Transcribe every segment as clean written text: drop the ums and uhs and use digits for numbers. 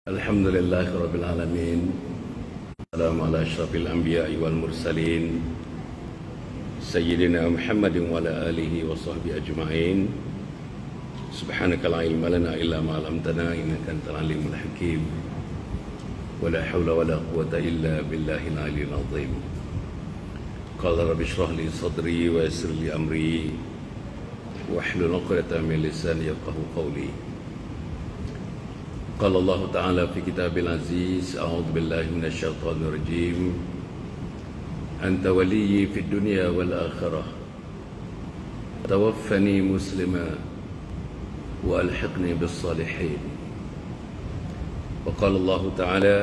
Alhamdulillahi Rabbil Alamin. Assalamu ala asyrafil anbiya'i wal mursalin Sayyidina Muhammadin wa ala alihi wa sahbihi ajma'in. Subhanaka la ilma lana illa ma 'allamtana innaka antal alimul hakim. Wa la hawla wa la quwwata illa billahil aliyyil azim. Qala rabbi shrah li sadri wa yassir li amri wahlul 'uqdatam min lisani yafqahu qawli. قال الله تعالى في كتاب العزيز أعوذ بالله من الشيطان الرجيم أنت ولي في الدنيا والآخرة توفني مسلما وألحقني بالصالحين. وقال الله تعالى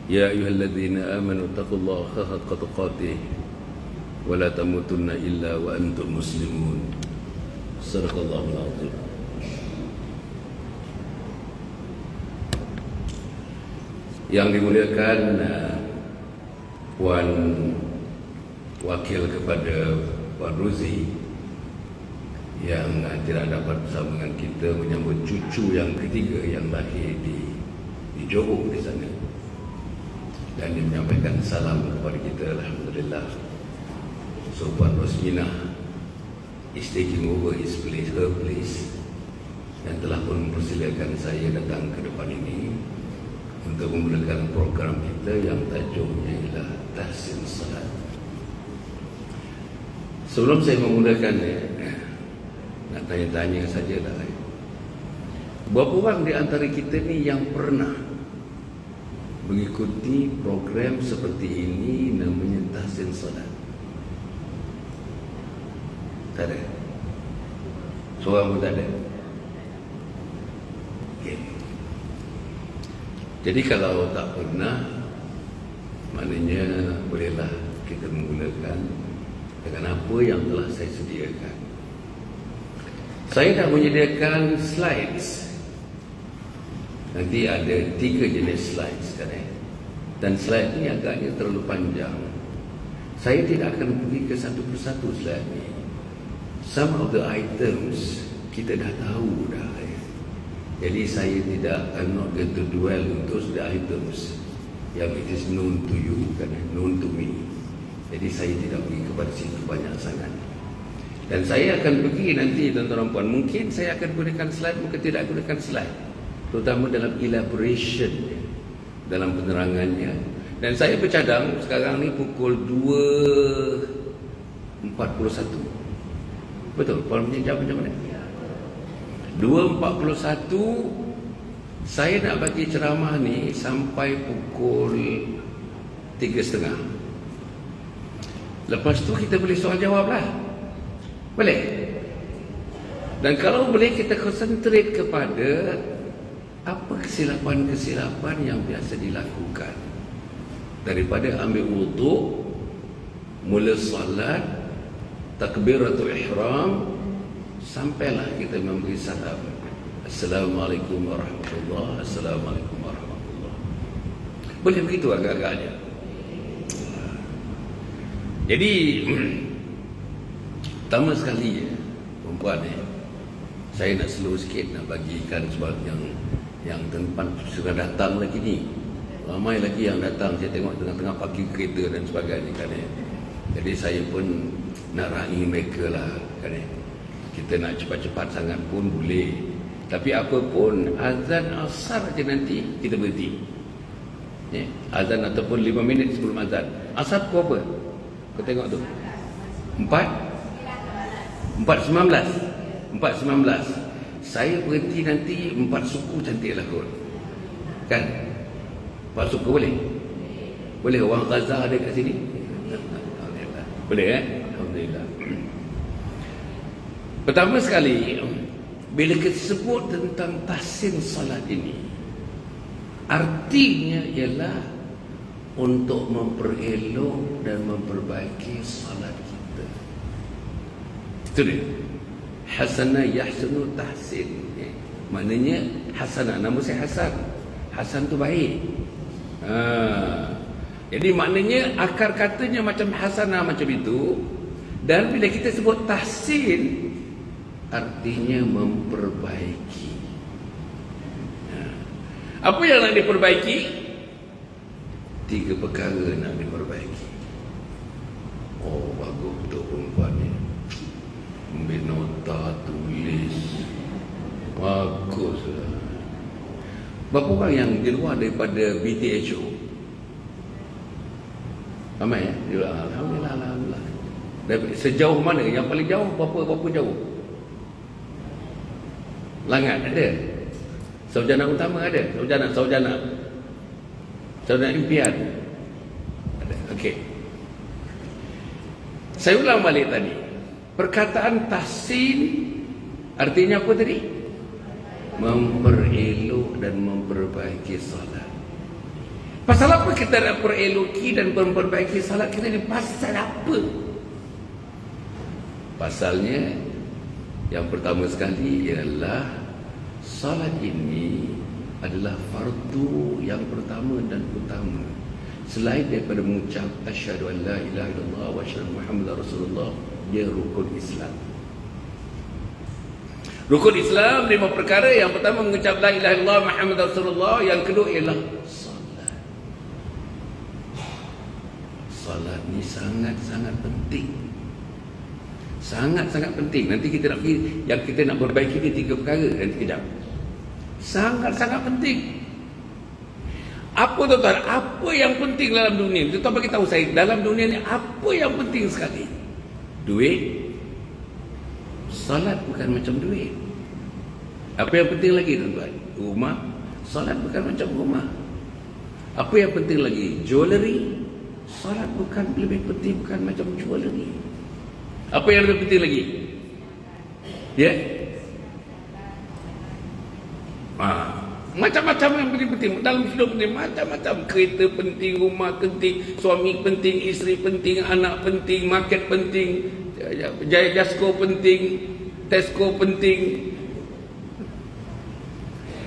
يا أيها الذين آمنوا اتقوا الله حق تقاته ولا تموتن إلا وأنتم مسلمون. صدق الله العظيم. Yang dimuliakan Puan Wakil kepada Puan Ruzi yang tidak dapat bersama dengan kita menyambut cucu yang ketiga yang lahir di Johor di sana, dan dia menyampaikan salam kepada kita. Alhamdulillah. So Puan Rosmina is taking over his place, her place, dan telah pun mempersilakan saya datang ke depan ini untuk memulakan program kita yang tajuknya ialah Tahsin Salat. Sebelum saya memulakannya, nak tanya-tanya sajalah. Berapa orang di antara kita ni yang pernah mengikuti program seperti ini namanya Tahsin Salat? Tak ada? Seorang pun tak ada? Okay. Jadi kalau tak pernah, maknanya bolehlah kita memulakan dengan apa yang telah saya sediakan. Saya dah menyediakan slides. Nanti ada 3 jenis slides kan, dan slide ini agaknya terlalu panjang. Saya tidak akan pergi ke satu persatu slide ini. Some of the items kita dah tahu dah. Jadi saya tidak, I'm not going to dwell on those items yang it is known to you, kan, known to me. Jadi saya tidak pergi kepada situ banyak sangat. Dan saya akan pergi nanti tuan-tuan dan puan, mungkin saya akan gunakan slide, mungkin tidak gunakan slide, terutama dalam elaboration, dalam penerangannya. Dan saya bercadang sekarang ni pukul 2.41. Betul? Puan punya jam macam mana? 2.41. Saya nak bagi ceramah ni sampai pukul 3.30. Lepas tu kita boleh soal jawab lah. Boleh? Dan kalau boleh kita konsentrate kepada apa kesilapan-kesilapan yang biasa dilakukan, daripada ambil wuduk, mula salat, takbiratul ihram, sampailah kita memberi salam. Assalamualaikum warahmatullahi. Assalamualaikum warahmatullahi. Boleh begitu agak-agaknya. Jadi pertama sekali perempuan saya nak slow sikit, nak bagikan sebab yang tempat sudah datang lagi ni. Ramai lagi yang datang, saya tengok tengah-tengah parking kereta dan sebagainya kan. Jadi saya pun nak raih mereka lah kan. Kita nak cepat-cepat sangat pun boleh, tapi apa pun azan asar je nanti kita berhenti. Azan ataupun 5 minit sebelum azan. Asar pukul apa? Kau tengok tu 4.19. Saya berhenti nanti 4 suku cantiklah kot, kan? 4 suku boleh? Boleh. Orang Gaza ada kat sini? Alhamdulillah. Boleh Alhamdulillah. Pertama sekali, bila kita sebut tentang tahsin salat ini, artinya ialah untuk memperelok dan memperbaiki salat kita. Itu dia. Hasanah yahsunu tahsin. Maknanya hasanah, nama saya Hasan. Hasan tu baik. Jadi maknanya akar katanya macam hasanah macam itu. Dan bila kita sebut tahsin, artinya memperbaiki. Apa yang nak diperbaiki? 3 perkara nak diperbaiki. Oh, bagus betul perempuan ni. Ambil nota, tulis. Baguslah. Berapa orang yang di luar daripada BTHO? Ramai ya? Alhamdulillah, alhamdulillah. Sejauh mana? Yang paling jauh berapa jauh? Langat ada. Sarjana utama ada. Sarjana impian ada. Okey. Saya ulang balik tadi. Perkataan tahsin artinya apa tadi? Memperelok dan memperbaiki salat. Pasal apa kita nak pereloki dan memperbaiki salat kita ni? Pasal apa? Pasalnya yang pertama sekali ialah salat ini adalah fardu yang pertama dan utama. Selain daripada mengucap asyhadu an la ilaha illallah wa asyhadu Muhammadar Rasulullah, dia rukun Islam. Rukun Islam 5 perkara. Yang pertama mengucap la ilaha illallah Muhammadar Rasulullah. Yang kedua ialah salat. Salat ni sangat-sangat penting. Sangat-sangat penting. Nanti kita nak pergi, yang kita nak perbaiki ni 3 perkara nanti kejap. Sangat-sangat penting. Apa tuan-tuan? Apa yang penting dalam dunia? Tuan-tuan bagi tahu saya, dalam dunia ni apa yang penting sekali? Duit. Salat bukan macam duit. Apa yang penting lagi tuan-tuan? Rumah. Salat bukan macam rumah. Apa yang penting lagi? Jewelry. Salat bukan lebih penting, bukan macam jewelry. Apa yang lebih penting lagi? Ya? Macam-macam yang penting dalam hidup ni. Macam-macam. Kereta penting, rumah penting, suami penting, isteri penting, anak penting, market penting, Jaya Jasko penting, Tesco penting.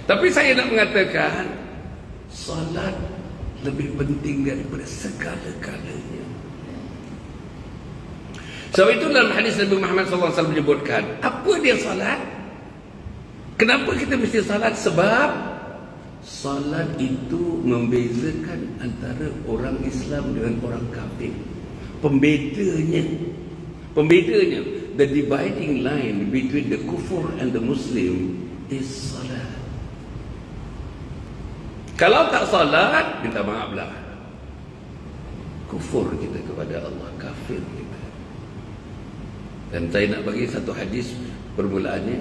Tapi saya nak mengatakan salat lebih penting daripada segala-galanya. Sebab itu dalam hadis Nabi Muhammad SAW menyebutkan, apa dia salat? Kenapa kita mesti salat? Sebab salat itu membezakan antara orang Islam dengan orang kafir. Pembedanya, the dividing line between the kufur and the Muslim is salat. Kalau tak salat, minta maaflah, kufur kita kepada Allah, kafir kita. Dan saya nak bagi satu hadis permulaannya,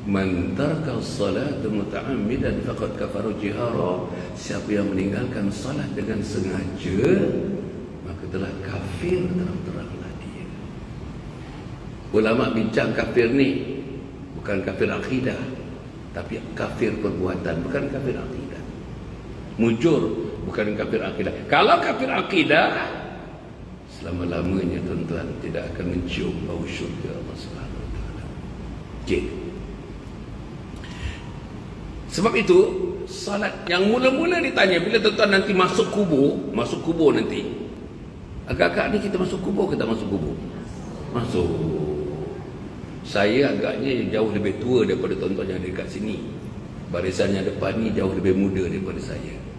man taraka as-salat muta'ammidan faqad kafara jihara. Siapa yang meninggalkan salat dengan sengaja, maka telah kafir terang-teranglah dia. Ulama bincang kafir ni bukan kafir akidah, tapi kafir perbuatan, bukan kafir akidah. Mujur bukan kafir akidah. Kalau kafir akidah, selama-lamanya tuan-tuan tidak akan mencium bau syurga Allah Subhanahu Wa Taala. Okey. Sebab itu salat yang mula-mula ditanya bila tuan-tuan nanti masuk kubur nanti. Agak-agak ni kita masuk kubur ke tak masuk kubur? Masuk. Saya agaknya jauh lebih tua daripada tuan-tuan yang ada dekat sini. Barisan yang depan ni jauh lebih muda daripada saya.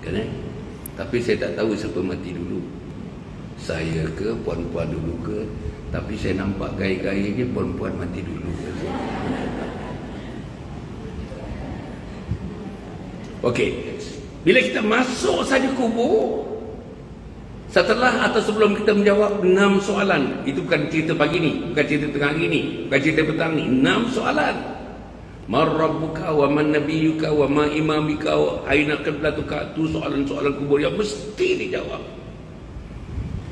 Kan Tapi saya tak tahu siapa mati dulu. Saya ke, puan-puan dulu ke. Tapi saya nampak gaya-gayanya puan-puan mati dulu. Okey. Bila kita masuk saja kubur, setelah atau sebelum kita menjawab 6 soalan. Itu bukan cerita pagi ni, bukan cerita tengah hari ni, bukan cerita petang ni. 6 soalan. Man rabbuka wa man nabiyyuka wa ma imamika wa aina qiblatuka. Itu soalan-soalan kubur yang mesti dijawab.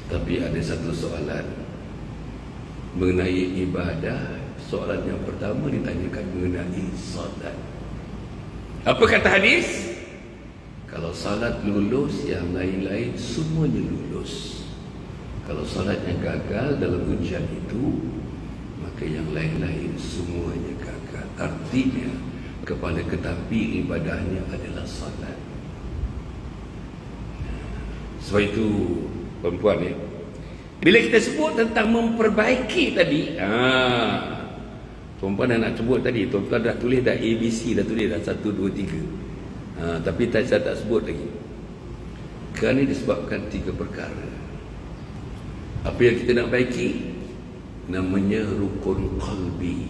Tapi ada satu soalan mengenai ibadah. Soalan yang pertama ditanyakan mengenai salat. Apa kata hadis? Kalau salat lulus, yang lain-lain semuanya lulus. Kalau salatnya gagal dalam ujian itu, maka yang lain-lain semuanya gagal. Artinya kepala ketampi ibadahnya adalah salat. Sebab itu perempuan ya, bila kita sebut tentang memperbaiki tadi, perempuan dah nak sebut tadi, tuan-tuan dah tulis dah ABC, dah tulis dah 1, 2, 3. Tapi saya tak sebut lagi. Kerana disebabkan 3 perkara. Apa yang kita nak baiki namanya rukun qalbi.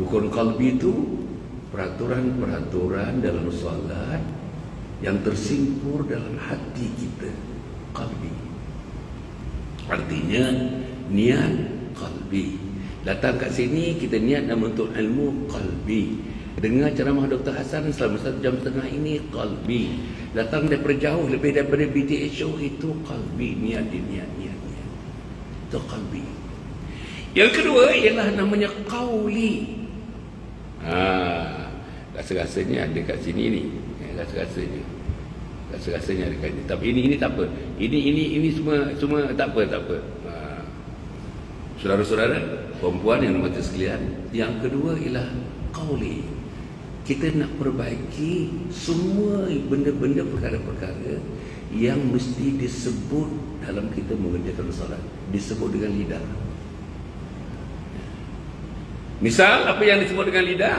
Rukun qalbi itu peraturan-peraturan dalam solat yang tersimpur dalam hati kita, qalbi. Artinya niat qalbi. Datang kat sini kita niat nak menuntut ilmu, qalbi. Dengar ceramah Dr. Hasan selama 1 jam setengah ini, qalbi. Datang daripada jauh, lebih daripada BTSO, itu qalbi. Niat. Itu qalbi. Yang kedua ialah namanya qauli. Rasa-rasanya ada kat sini ni. Rasa-rasanya ada kat sini. Tapi ini tak apa. Ini semua tak apa. Saudara-saudara, perempuan yang dimati sekalian, yang kedua ialah qauli. Kita nak perbaiki semua benda-benda, perkara-perkara yang mesti disebut dalam kita mengerjakan solat, disebut dengan lidah. Misal apa yang disebut dengan lidah?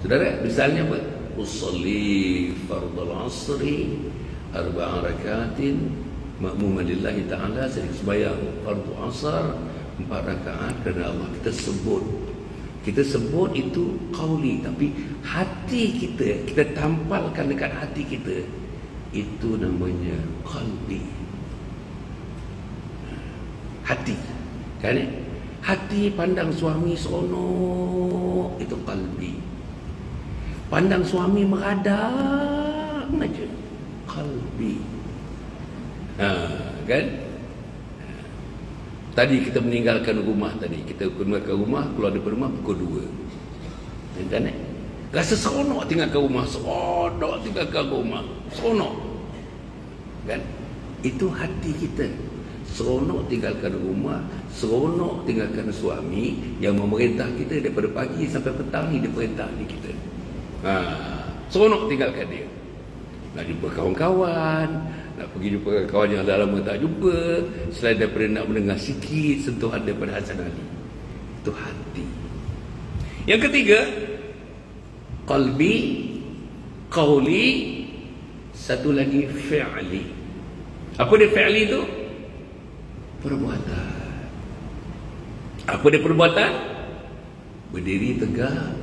Saudara, misalnya apa? Usalli fardal asri 4 rakatin ma'muman lillahi ta'ala. Saya sembahyang fardu asar 4 rakaat kerana Allah. Kita sebut itu qauli, tapi hati kita tampalkan dekat hati kita, itu namanya qalbi. Hati, kan? Hati pandang suami seronok, itu qalbi. Pandang suami meradang aja, qalbi. Kan? Tadi kita meninggalkan rumah, kita meninggalkan rumah, keluar dari rumah pukul 2. Kan? Rasa seronok tinggalkan rumah, seronok. Kan? Itu hati kita. Seronok tinggalkan rumah, seronok tinggalkan suami yang memerintah kita daripada pagi sampai petang ni, dia perintah ni kita. Seronok tinggalkan dia. Nak jumpa kawan-kawan, nak pergi jumpa kawan yang dah lama tak jumpa, selain daripada nak mendengar sikit sentuhan daripada Hasan Ali. Itu hati. Yang ketiga, qalbi, qauli, satu lagi fi'li. Apa dia fi'li itu? Perbuatan. Apa dia perbuatan? Berdiri tegak,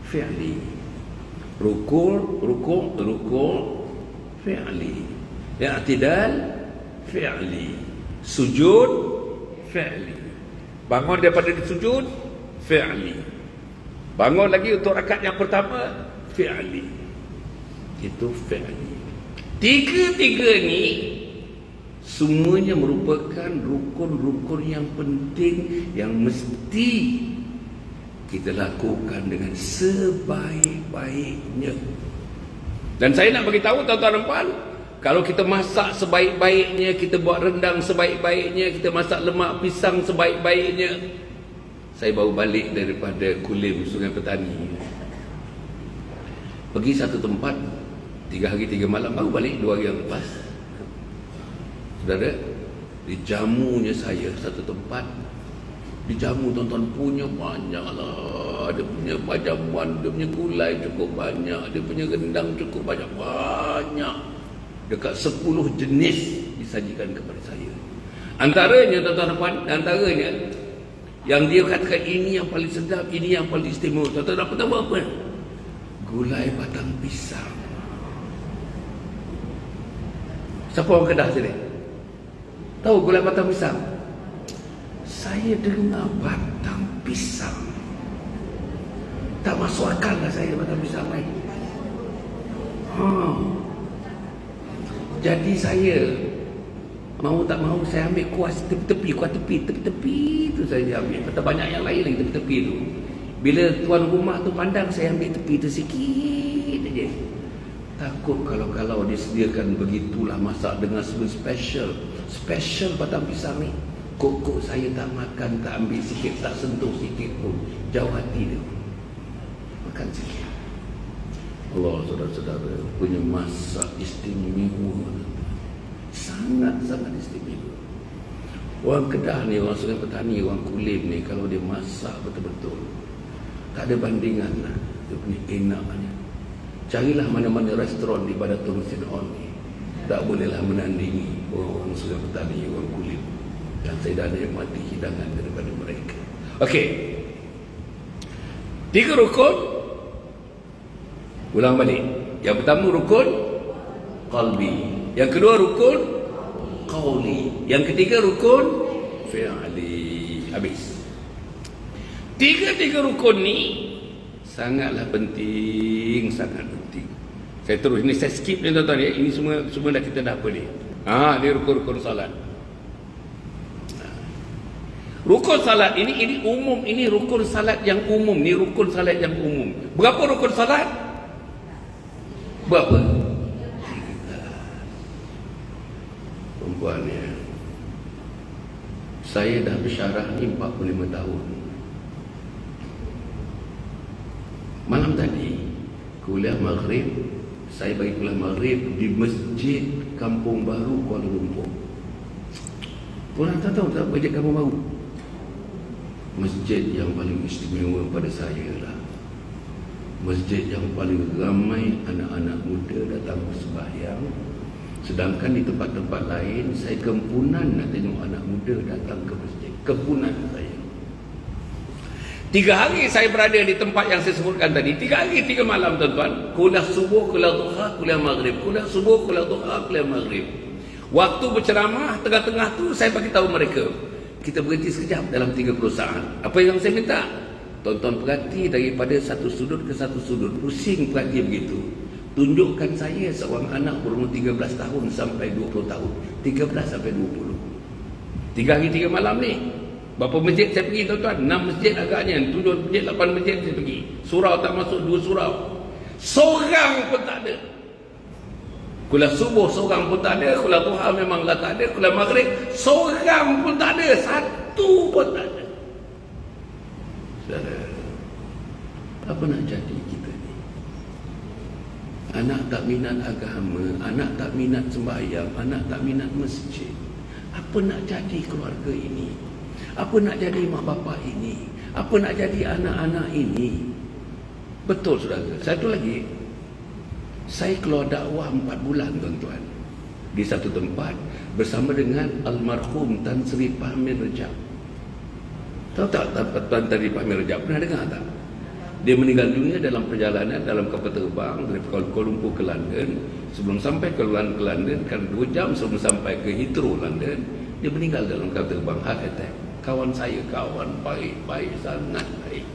fi'li. Rukuk, fi'li. I'tidal, fi'li. Sujud, fi'li. Bangun daripada sujud, fi'li. Bangun lagi untuk rakaat yang pertama, fi'li. Itu fi'li. Tiga-tiga ni semuanya merupakan rukun-rukun yang penting yang mesti kita lakukan dengan sebaik-baiknya. Dan saya nak bagi tahu tuan-tuan dan puan, kalau kita masak sebaik-baiknya, kita buat rendang sebaik-baiknya, kita masak lemak pisang sebaik-baiknya. Saya baru balik daripada Kulim, Sungai Petani. Pergi satu tempat 3 hari 3 malam, baru balik 2 hari yang lepas. Saudara, dijamunya saya satu tempat. Dijamu tuan-tuan, punya banyak lah. Dia punya jamuan, dia punya gulai cukup banyak, dia punya rendang cukup banyak. Dekat 10 jenis disajikan kepada saya. Antaranya tuan-tuan dan puan, antaranya yang dia katakan ini yang paling sedap, ini yang paling istimewa. Tuan-tuan dapat tahu apa? Gulai batang pisang. Siapa orang Kedah sini? Tahu gulai batang pisang? Saya dengar batang pisang, tak masuk akal lah saya batang pisang lain. Jadi saya mau tak mau saya ambil kuah tepi-tepi tu saya ambil. Kata banyak yang lain lagi tepi-tepi tu. Bila tuan rumah tu pandang, saya ambil tepi tu sikit aja. Takut kalau disediakan begitulah masak dengan special batang pisang ni, kok saya tak makan, tak ambil sikit, tak sentuh sikit pun, jauh hati dia. Makan sikit. Allah, saudara-saudara, punya masak istimewa, sangat-sangat istimewa. Orang Kedah ni, orang Sungai Petani, orang Kulim ni, kalau dia masak betul-betul, tak ada bandingan lah. Dia punya enaknya. Carilah mana-mana restoran di Badatul Husin On ni. Tak bolehlah menandingi orang Sungai Petani, orang Kulim. Dan saya dah nikmati hidangan daripada mereka. Okey. 3 rukun. Ulang balik. Yang pertama rukun qalbi. Yang kedua rukun qauli. Yang ketiga rukun fi'li. Habis. Tiga rukun ni sangatlah penting, sangat penting. Saya terus, ini saya skip ni tuan-tuan ya. Ini semua dah kita dah apa ni. Ni rukun-rukun salat. Rukun salat ini umum, ini rukun salat yang umum, ni rukun salat yang umum. Berapa rukun salat? Berapa? Perempuan ya. Saya dah bersyarah ni 45 tahun. Malam tadi kuliah maghrib, saya bagi kuliah maghrib di Masjid Kampung Baru Kuala Lumpur. Korang tahu tak Masjid Kampung Baru? Masjid yang paling istimewa pada saya lah. Masjid yang paling ramai anak-anak muda datang bersembahyang. Sedangkan di tempat-tempat lain saya kempunan nak tengok anak muda datang ke masjid. Kempunan saya. 3 hari saya berada di tempat yang saya sebutkan tadi. 3 hari 3 malam tuan-tuan. Kuliah subuh, kuliah duha, kuliah maghrib. Kuliah subuh, kuliah duha, kuliah maghrib. Waktu berceramah tengah-tengah tu saya bagi tahu mereka, kita berhenti sekejap dalam 30 saat. Apa yang saya minta? Tuan-tuan perhati daripada satu sudut ke satu sudut. Pusing perhati begitu. Tunjukkan saya seorang anak berumur 13 tahun sampai 20 tahun. 13 sampai 20. 3 hari 3 malam ni. Berapa masjid saya pergi tuan-tuan? 6 masjid agaknya, 7 masjid, 8 masjid saya pergi. Surau tak masuk 2 surau. Seorang pun tak ada. Kuliah subuh seorang pun tak ada. Kuliah duha memanglah tak ada. Kuliah maghrib seorang pun tak ada. Satu pun tak ada. Saudara, apa nak jadi kita ni? Anak tak minat agama, anak tak minat sembahyang, anak tak minat masjid. Apa nak jadi keluarga ini? Apa nak jadi mak bapak ini? Apa nak jadi anak-anak ini? Betul saudara. Satu lagi, saya keluar dakwah 4 bulan tuan-tuan di satu tempat bersama dengan almarhum Tan Sri Pahmir Rejab. Tahu tak Tan Sri Pahmir Rejab? Pernah dengar tak? Dia meninggal dunia dalam perjalanan dalam kapal terbang dari Kuala Lumpur ke London. Sebelum sampai ke London, kan 2 jam sebelum sampai ke Heathrow London, dia meninggal dalam kapal terbang, heart attack. Kawan saya, kawan baik sangat baik.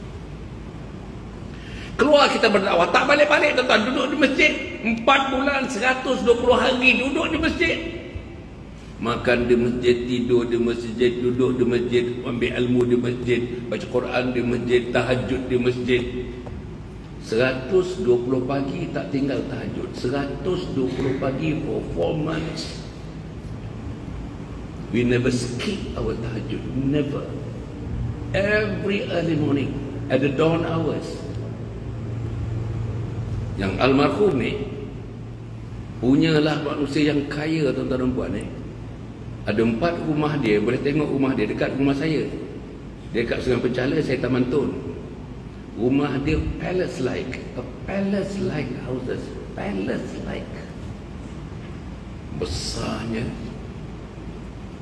Keluar kita berdakwah, tak balik-balik tuan-tuan, duduk di masjid 4 bulan 120 hari duduk di masjid. Makan di masjid, tidur di masjid, duduk di masjid, ambil ilmu di masjid, baca Quran di masjid, tahajud di masjid. 120 pagi tak tinggal tahajud. 120 pagi for 4 months. We never skip our tahajud. Never. Every early morning at the dawn hours. Yang almarhum ni punyalah manusia yang kaya tuan-tuan dan puan ni. Ada 4 rumah dia, boleh tengok rumah dia dekat rumah saya. Dia dekat Sungai Penchala, saya Taman Tun. Rumah dia palace-like, a palace-like houses, palace-like. Besarnya.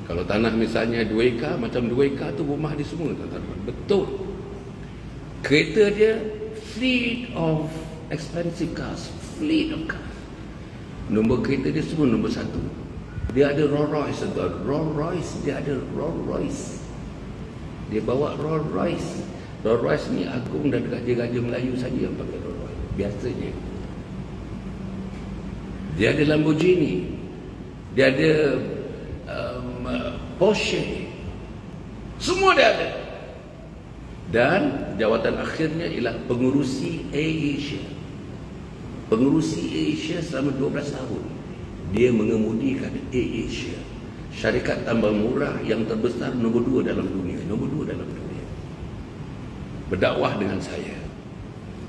Kalau tanah misalnya 2 ekar, macam 2 ekar tu rumah dia semua tuan-tuan. Betul. Kereta dia fleet of expensive cars, fleet of cars. Nombor kereta dia semua nombor 1. Dia ada Rolls Royce tuan. Rolls Royce, dia ada Rolls Royce. Dia bawa Rolls Royce. Rolls Royce ni agung dan raja-raja Melayu saja yang pakai Rolls Royce biasanya. Dia ada Lamborghini. Dia ada Porsche. Semua dia ada. Dan jawatan akhirnya ialah pengurusi AirAsia. Pengurusi AirAsia selama 12 tahun. Dia mengemudikan AirAsia, syarikat tambang murah yang terbesar nombor 2 dalam dunia. Nombor 2 dalam dunia. Berdakwah dengan saya.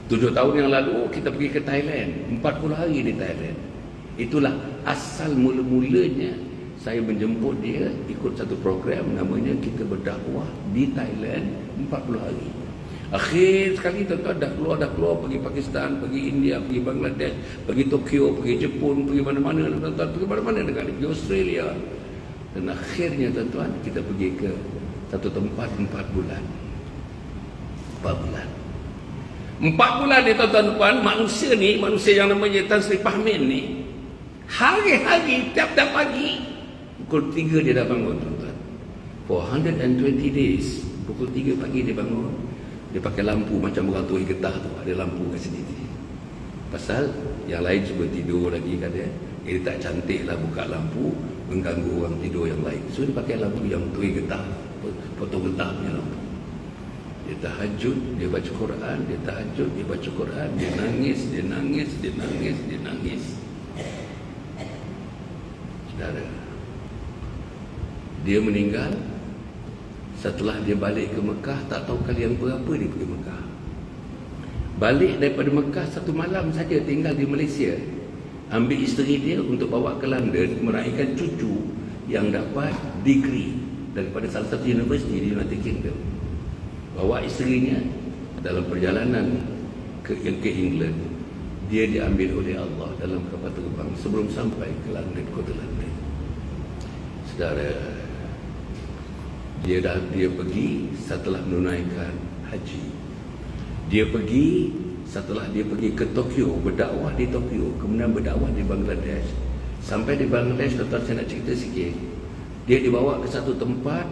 7 tahun yang lalu kita pergi ke Thailand, 40 hari di Thailand. Itulah asal mula-mulanya saya menjemput dia ikut satu program namanya Kita Berdakwah di Thailand 40 hari. Akhir sekali tuan-tuan dah keluar pergi Pakistan, pergi India, pergi Bangladesh, pergi Tokyo, pergi Jepun, pergi mana-mana tuan-tuan, pergi mana-mana negara, pergi Australia. Dan akhirnya tuan-tuan kita pergi ke satu tempat 4 bulan. 4 bulan. 4 bulan ni tuan-tuan, manusia yang namanya Tan Sri Fahmin ni, hari-hari tiap-tiap pagi pukul 3 dia dah bangun tuan-tuan. For 120 days, pukul 3 pagi dia bangun. Dia pakai lampu macam orang tua getah tu, ada lampu kat sini. Pasal yang lain cuba tidur lagi kan dia. Dia tak cantik lah buka lampu, mengganggu orang tidur yang lain. So dia pakai lampu yang tua getah, potong getah punya lampu. Dia tahajud, dia baca Quran, dia tahajud, dia baca Quran, dia nangis. Saudara, dia meninggal. Setelah dia balik ke Mekah, tak tahu kalian berapa dia pergi Mekah. Balik daripada Mekah 1 malam saja tinggal di Malaysia. Ambil isteri dia untuk bawa ke London meraihkan cucu yang dapat degree daripada salah satu universiti di United Kingdom. Bawa isterinya dalam perjalanan ke England. Dia diambil oleh Allah dalam kapal terbang sebelum sampai ke London, kota London. Saudara, dia pergi setelah menunaikan haji. Dia pergi setelah dia pergi ke Tokyo, berdakwah di Tokyo, kemudian berdakwah di Bangladesh. Sampai di Bangladesh, tuan-tuan saya nak cerita sikit. Dia dibawa ke satu tempat,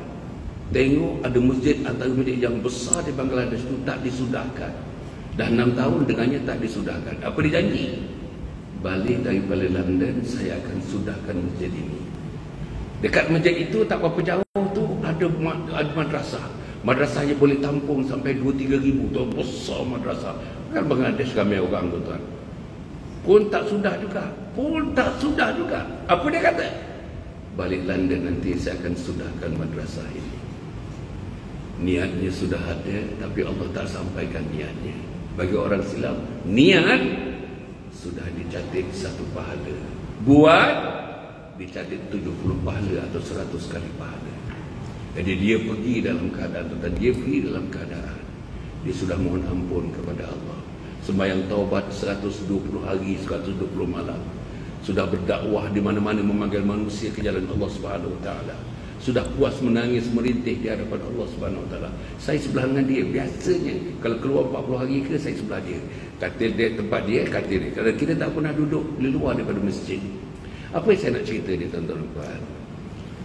tengok ada masjid antara masjid yang besar di Bangladesh itu tak disudahkan. Dah 6 tahun dengannya tak disudahkan. Apa dia janji? Balik daripada London, saya akan sudahkan masjid ini. Dekat masjid itu tak berapa jauh tu ada madrasah. Madrasahnya boleh tampung sampai 2-3 ribu. Tu besar madrasah. Kan Bangladesh ramai orang tuan. Pun tak sudah juga. Apa dia kata? Balik London nanti saya akan sudahkan madrasah ini. Niatnya sudah ada, tapi Allah tak sampaikan niatnya. Bagi orang Islam, niat sudah dicatat 1 pahala. Buat dicatat 70 pahala atau 100 kali pahala. Jadi dia pergi dalam keadaan dia sudah mohon ampun kepada Allah. Sembahyang taubat 120 hari, 120 malam. Sudah berdakwah di mana-mana memanggil manusia ke jalan Allah Subhanahu Wa Taala. Sudah puas menangis merintih di hadapan Allah Subhanahu Wa Taala. Saya sebelah dengan dia. Biasanya kalau keluar 40 hari ke, saya sebelah dia. Katil dia, tempat dia, katil dia. Kalau kita tak pernah duduk di luar daripada masjid. Apa yang saya nak cerita ni tuan-tuan?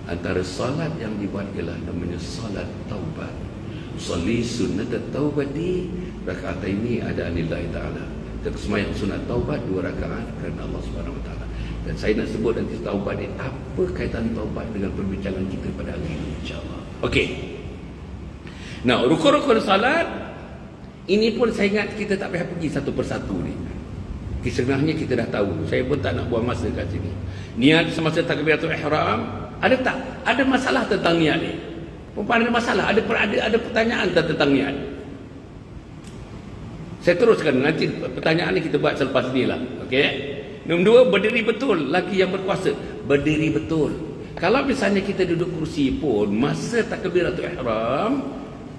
Antara salat yang dibuat ialah namanya salat taubat. Usalli sunnat taubati rakaat ini ada anillahi ta'ala. Kita sembahyang sunat taubat 2 rakaat kerana Allah Subhanahu Wa Taala. Dan saya nak sebut nanti taubat ni apa kaitan taubat dengan perbincangan kita pada hari ini, insya-Allah. Okey. Nah, rukun-rukun salat ini pun saya ingat kita tak payah pergi satu persatu ni. Sebenarnya kita dah tahu. Saya pun tak nak buang masa kat sini. Niat semasa takbiratul ihram, ada tak? Ada masalah tentang niat ni? Ada masalah, ada pertanyaan tentang niat. Saya teruskan, nanti pertanyaan ni kita buat selepas ni lah. Okey. Nombor 2, berdiri betul. Laki yang berkuasa, berdiri betul. Kalau misalnya kita duduk kursi pun, masa takbiratul ihram,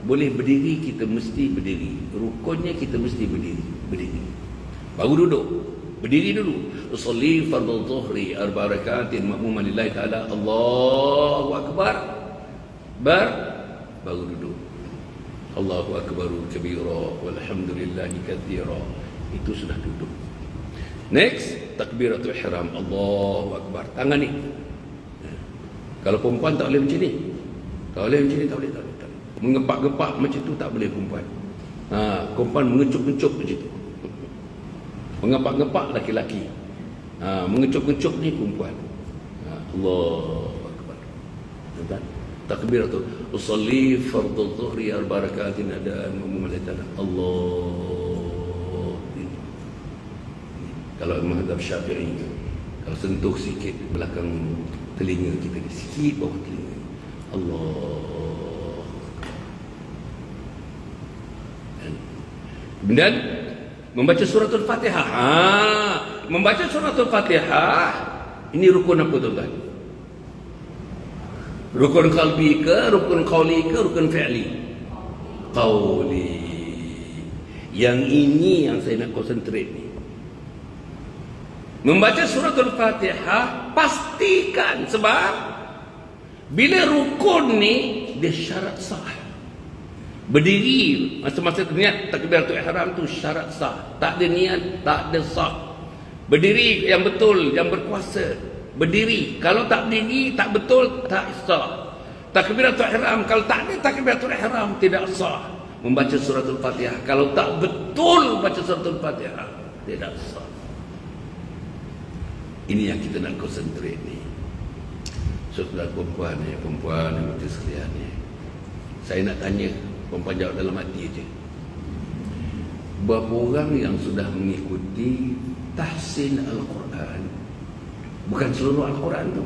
boleh berdiri, kita mesti berdiri. Rukunnya kita mesti berdiri. Baru duduk. Berdiri dulu. Usolli fardhu dhuhri 4 rakaatin ma'muman lillahi ta'ala. Allahu akbar. Baru duduk. Allahu akbaru kabira walhamdulillahi katsira. Itu sudah duduk. Next, takbiratul ihram. Allahu akbar. Tangan ni. Kalau perempuan tak boleh macam ni. Tak boleh macam ni, tak boleh. Mengepak-gepak macam tu tak boleh perempuan. Perempuan mengecup-ngecup macam tu. Mengepak-gepak laki-laki. Mengecup-ngecup ni perempuan. Allahu akbar. Nampak? Takbiratul usolli fardhu dhuhri 4 rakaatin ada mumalaitana. Allah. Kalau mazhab Syafi'i, kalau sentuh sikit belakang telinga kita ni, sikit bawah telinga. Allah. Dan membaca suratul Fatihah. Membaca suratul Fatihah ini rukun apa tuan-tuan? Rukun qalbi ke, rukun qawli ke, rukun fi'li? Qawli. Yang ini yang saya nak konsentrate ni. Membaca suratul Fatihah, pastikan, sebab bila rukun ni dia syarat sah. Berdiri masa-masa niat takbiratul ihram tu syarat sah. Tak ada niat, tak ada sah. Berdiri yang betul, yang berkuasa. Berdiri, kalau tak berdiri tak betul, tak sah. Takbiratul ihram, kalau tak ada takbiratul ihram tidak sah. Membaca suratul Fatihah, kalau tak betul baca suratul Fatihah tidak sah. Ini yang kita nak konsentrate ni. Saudara perempuan ni, perempuan yang berhati sekalian ni, saya nak tanya, perempuan jawab dalam hati je. Berapa orang yang sudah mengikuti tahsin Al-Quran? Bukan seluruh Al-Quran tu,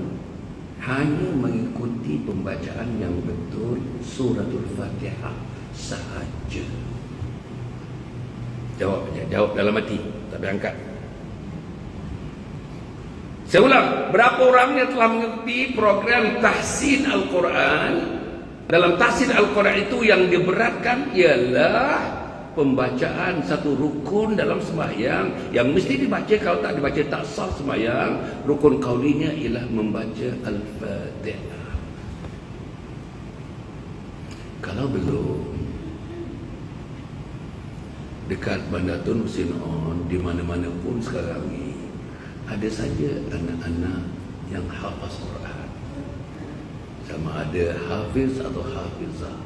hanya mengikuti pembacaan yang betul suratul Fatihah sahaja. Jawab aja, jawab dalam hati, tak payah angkat. Saya ulang, berapa orang yang telah mengikuti program tahsin Al-Quran? Dalam tahsin Al-Quran itu yang diberatkan ialah pembacaan satu rukun dalam sembahyang yang mesti dibaca, kalau tak dibaca tak sah sembahyang. Rukun qaulinya ialah membaca Al-Fatihah. Kalau belum, dekat Bandar Tun Husin On, di mana-mana pun sekarang ni ada saja anak-anak yang hafaz Quran. Sama ada hafiz atau hafizah,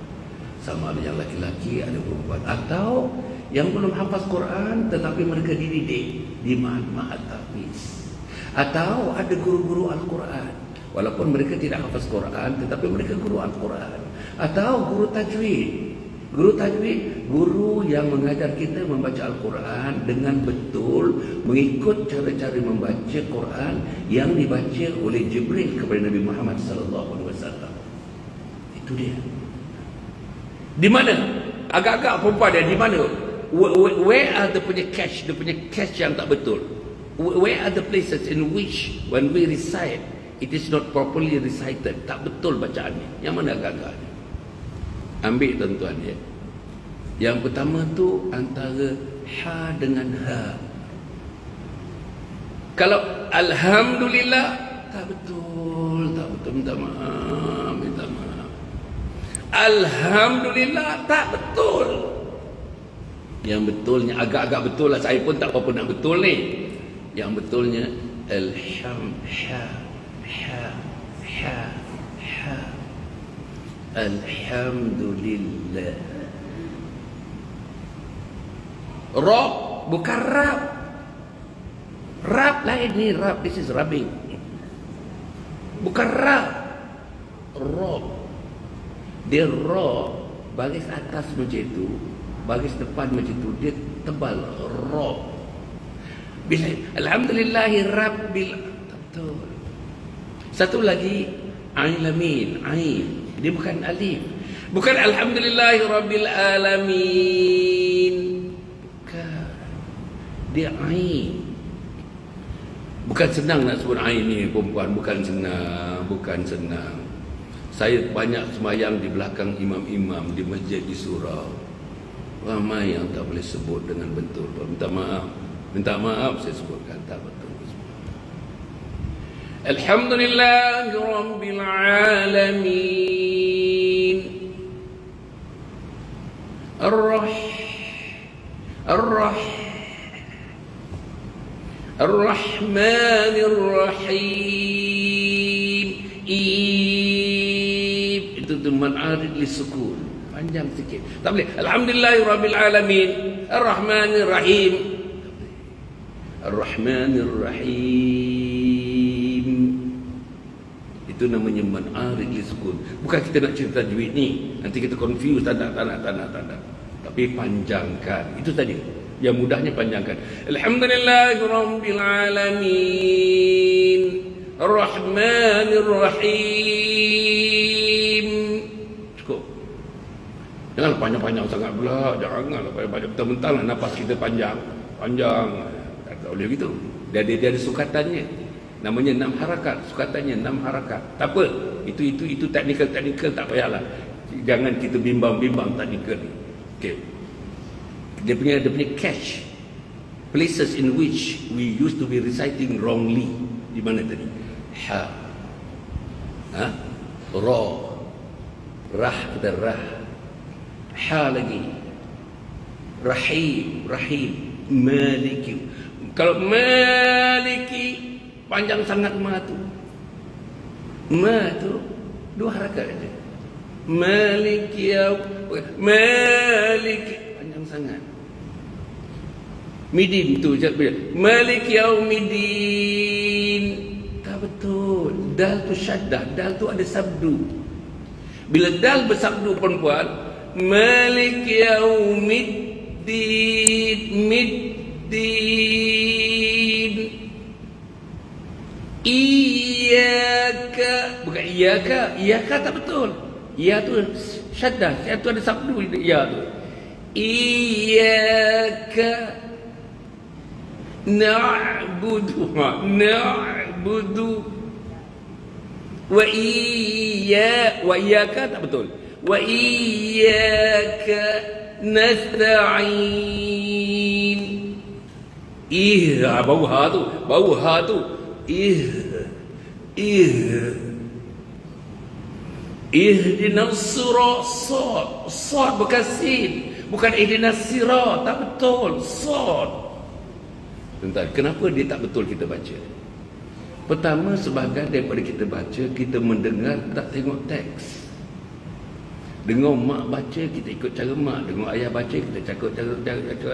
sama ada yang laki-laki, ada perempuan, atau yang belum hafaz Quran tetapi mereka dididik di ma'had tahfiz, atau ada guru-guru Al-Quran walaupun mereka tidak hafaz Quran tetapi mereka guru Al-Quran, atau guru tajwid. Guru tajwid, guru yang mengajar kita membaca Al-Quran dengan betul, mengikut cara-cara membaca Quran yang dibaca oleh Jibril kepada Nabi Muhammad SAW. Itu dia. Di mana? Agak-agak perempuan dia, di mana? Where are the punya catch? Dia punya catch yang tak betul. Where are the places in which when we recite, it is not properly recited? Tak betul bacaannya. Yang mana agak-agak? Ambil tuan-tuan ya. Yang pertama tu antara ha dengan ha. Kalau alhamdulillah tak betul, tak betul, minta maaf, minta maaf. Alhamdulillah tak betul. Yang betulnya agak-agak betul lah, saya pun tak apa-apa nak betul ni. Yang betulnya alhamdulillah. Alhamdulillah. Rab bukan rab. Rab lain ni, rab, this is rubbing. Bukan rab. Rab. Dia rab, baris atas macam itu, baris depan macam itu, dia tebal. Rab. Bila alhamdulillahi rabbil, tak betul. Satu lagi alamin, ain. Dia bukan alif. Bukan alhamdulillahi rabbil alamin. Bukan. Dia ain. Bukan senang nak sebut ain ni perempuan, bukan senang, bukan senang. Saya banyak sembahyang di belakang imam-imam di masjid di surau. Ramai yang tak boleh sebut dengan betul. Minta maaf. Minta maaf saya sebutkan tak betul. Alhamdulillah Rabbil Alamin. Ar-Rahmanir Rahim. Itu tu man'arid li sukun. Panjang sikit. Tak boleh. Alhamdulillah Rabbil Alamin. Ar-Rahmanir Rahim. Ar-Rahmanir Rahim. Itu namanya man'arid li sukun. Bukan kita nak cerita tajwid ni, nanti kita confuse tanda. Tapi panjangkan. Itu saja. Yang mudahnya panjangkan. Alhamdulillahirabbil alamin. Ar-Rahmanir Rahim. Cukup. Jangan panjang-panjang sangat pula. Janganlah banyak mentang-mentang lah nafas kita panjang. Tak boleh gitu. Dia ada sukatannya. Namanya 6 harakat, sukatannya 6 harakat. Tak apa. Itu teknikal tak payahlah. Jangan kita bimbang-bimbang teknikal ni. Okey. dia punya catch. Places in which we used to be reciting wrongly. Di mana tadi? Ha. Ha? Ra. Rah, kita rah. Ha lagi. Rahim, rahim. Maliki. Kalau maliki panjang sangat ma tu. Ma tu dua harakat aja. Maliki ya, maliki panjang sangat. Midin tu Malik Yaumiddin. Tak betul. Dal tu syaddah, dal tu ada sabdu. Bila dal bersabdu perempuan, Malik Yaumiddin, middin. Iyaka, bukan iyaka, iyaka tak betul. Iya tu syaddah, iya tu ada sabdu, iya tu. Iyaka na'budu wa iyyaka tak betul, wa iyyaka nasta'in. Bau ha tu ihdinas sirat, sad bukan sin, bukan ihdinas sirat, tak betul, sad. Tentang kenapa dia tak betul kita baca? Pertama, sebahagian daripada kita baca, kita mendengar tak tengok teks. Dengar mak baca, kita ikut cara mak. Dengar ayah baca, kita ikut cara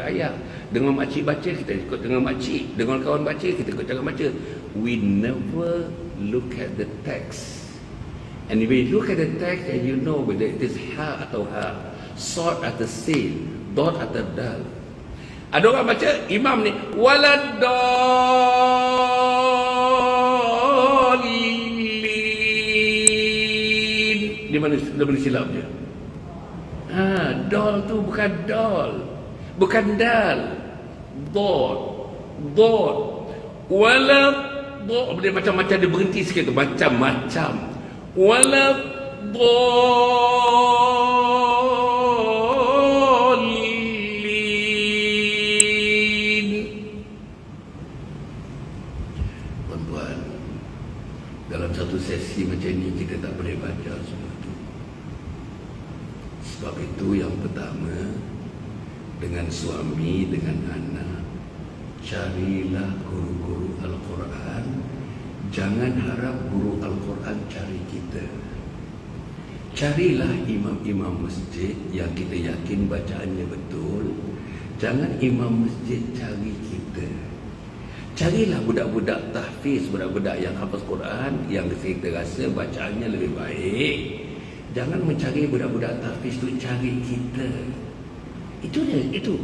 ayah. Dengar makcik baca, kita ikut dengar makcik. Dengar kawan baca, kita ikut cara baca. We never look at the text. And if you look at the text and you know whether it is ha atau ha, sad atau sin, dot atau dal. Ada orang baca imam ni waladdallin. Di mana silap dia? Ha, dal tu bukan dal, bukan dal. Dot. Walad. Dia macam-macam, dia berhenti sikit tu, macam-macam. Dalam satu sesi macam ni kita tak boleh baca semua itu. Sebab itu yang pertama, dengan suami, dengan anak, carilah guru-guru Al-Quran. Jangan harap guru Al-Quran cari kita. Carilah imam-imam masjid yang kita yakin bacaannya betul. Jangan imam masjid cari kita. Carilah budak-budak tahfiz, budak-budak yang hafaz Quran, yang kita rasa bacaannya lebih baik. Jangan mencari budak-budak tahfiz tu cari kita. Itu dia, itu.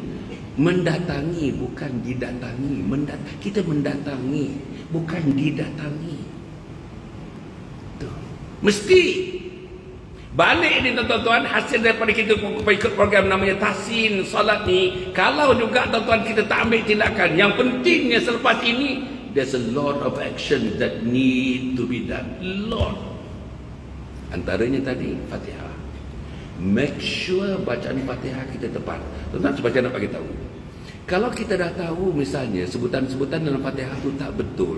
Mendatangi bukan didatangi. Kita mendatangi bukan didatangi. Tuh. Mesti balik ni tuan-tuan, hasil daripada kita ikut program namanya Tahsin Salat ni. Kalau juga tuan-tuan kita tak ambil tindakan, yang pentingnya selepas ini, there's a lot of action that need to be done. Lot. Antaranya tadi Fatihah. Make sure bacaan Fatihah kita tepat. Tuan-tuan sebab nak bagi tahu, kalau kita dah tahu misalnya sebutan-sebutan dalam Fatihah itu tak betul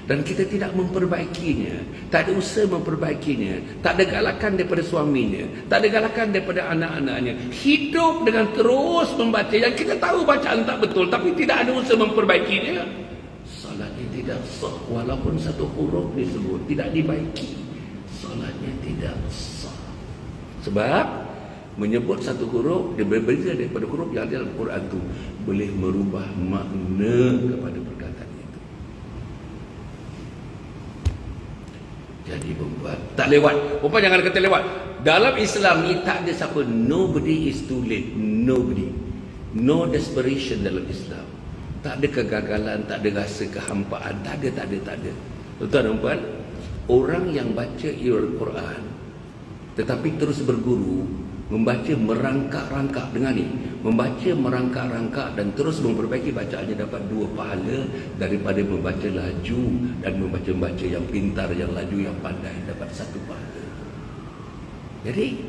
dan kita tidak memperbaikinya, tak ada usaha memperbaikinya, tak ada galakan daripada suaminya, tak ada galakan daripada anak-anaknya, hidup dengan terus membaca yang kita tahu bacaan tak betul tapi tidak ada usaha memperbaikinya, salatnya tidak sah. Walaupun satu huruf disebut tidak dibaiki, salatnya tidak sah. Sebab menyebut satu huruf dia berbeza daripada huruf yang ada dalam Quran itu, boleh merubah makna kepada perkataan itu. Jadi membuat tak lewat. Perempuan jangan kata lewat. Dalam Islam ni tak ada siapa, nobody is too late. Nobody. No desperation dalam Islam. Tak ada kegagalan, tak ada rasa kehampaan, tak ada. Tuan-tuan dan puan, orang yang baca Al-Quran tetapi terus berguru, membaca merangkak-rangkak, dengan ni, membaca merangkak-rangkak dan terus memperbaiki bacaannya, dapat 2 pahala daripada membaca laju dan membaca yang pintar, yang laju, yang pandai, dapat 1 pahala. Jadi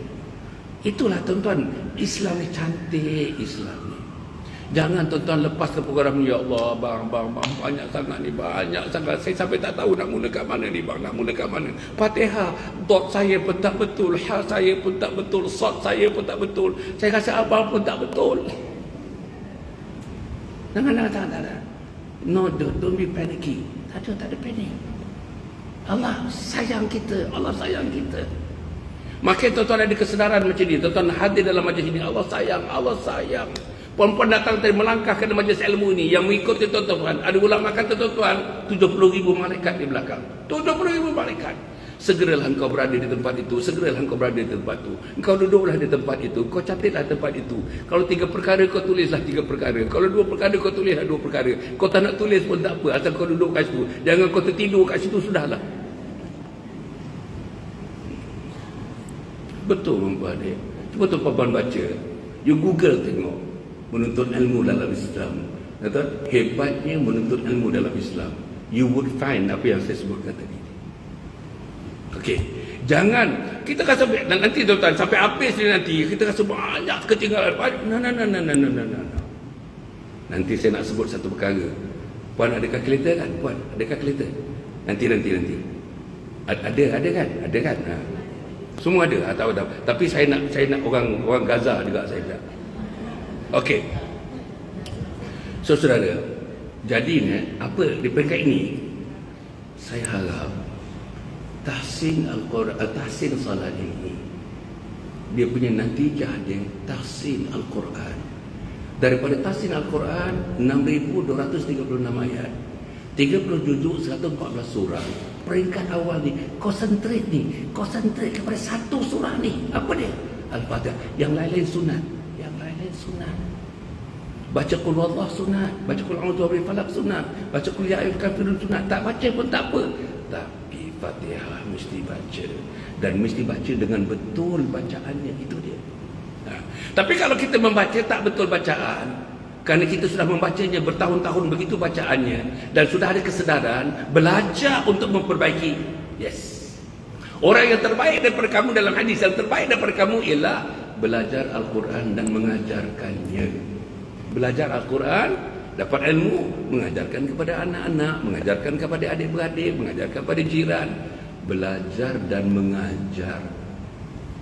itulah tuan-tuan, Islam ni cantik. Islam ni Jangan tuan-tuan lepas ke program ni. Ya Allah, bang, banyak sangat ni, banyak sangat. Saya sampai tak tahu nak mula kat mana ni bang, nak mula kat mana. Fatihah, dot saya pun tak betul, ha saya pun tak betul, sad saya pun tak betul. Saya rasa abang pun tak betul. Jangan. No, don't be panicky. Tak ada panic. Allah sayang kita, Allah sayang kita. Makin tuan-tuan ada kesedaran macam ni, tuan-tuan hadir dalam majlis ini, Allah sayang, Allah sayang. Puan-puan datang tadi melangkah ke majlis ilmu ini, yang mengikuti tuan-tuan, ada ulama kata tuan-tuan, 70,000 malaikat di belakang. 70,000 malaikat. Segeralah engkau berada di tempat itu, segeralah engkau berada di tempat itu. Engkau duduklah di tempat itu, kau catatlah tempat itu. Kalau 3 perkara kau tulislah 3 perkara. Kalau 2 perkara kau tulislah 2 perkara. Kau tak nak tulis pun tak apa, asal kau duduk kat situ. Jangan kau tertidur kat situ, sudahlah. Betul tuan-tuan ni. Cuba tuan-tuan baca. You Google tengok menuntut ilmu dalam Islam. Kata hebatnya menuntut ilmu dalam Islam. You would find apa yang saya sebutkan tadi. Okey. Jangan kita rasa nanti tuan-tuan sampai habis ni nanti kita rasa banyak ketinggalan. No. Nanti saya nak sebut satu perkara. Puan ada kalkulator kan? Puan ada kalkulator? Nanti. Ada kan? Ada kan? Ha. Semua ada atau tak? Tapi saya nak orang Gaza juga saya nak. Okey. So saudara, jadi ni apa di peringkat ini saya harap tahsin al-Quran, tahsin salat ini dia punya natijah dia tahsin al-Quran. Daripada tahsin al-Quran 6,236 ayat, 30 juzuk, 114 surah. Peringkat awal ni konsentrate kepada satu surah ni. Apa dia? Al-Fatihah. Yang lain-lain sunat. Baca qul huwallahu sunat, baca qul a'udzu birabbil falaq sunat, baca qul ya ayyuhal kafirun sunat. Tak baca pun tak apa. Tapi Fatihah mesti baca, dan mesti baca dengan betul bacaannya, itu dia. Tapi kalau kita membaca tak betul bacaan, kerana kita sudah membacanya bertahun-tahun begitu bacaannya, dan sudah ada kesedaran, belajar untuk memperbaiki. Yes. Orang yang terbaik daripada kamu dalam hadis, yang terbaik daripada kamu ialah belajar Al-Quran dan mengajarkannya. Belajar Al-Quran, dapat ilmu, mengajarkan kepada anak-anak, mengajarkan kepada adik-beradik, mengajarkan kepada jiran. Belajar dan mengajar.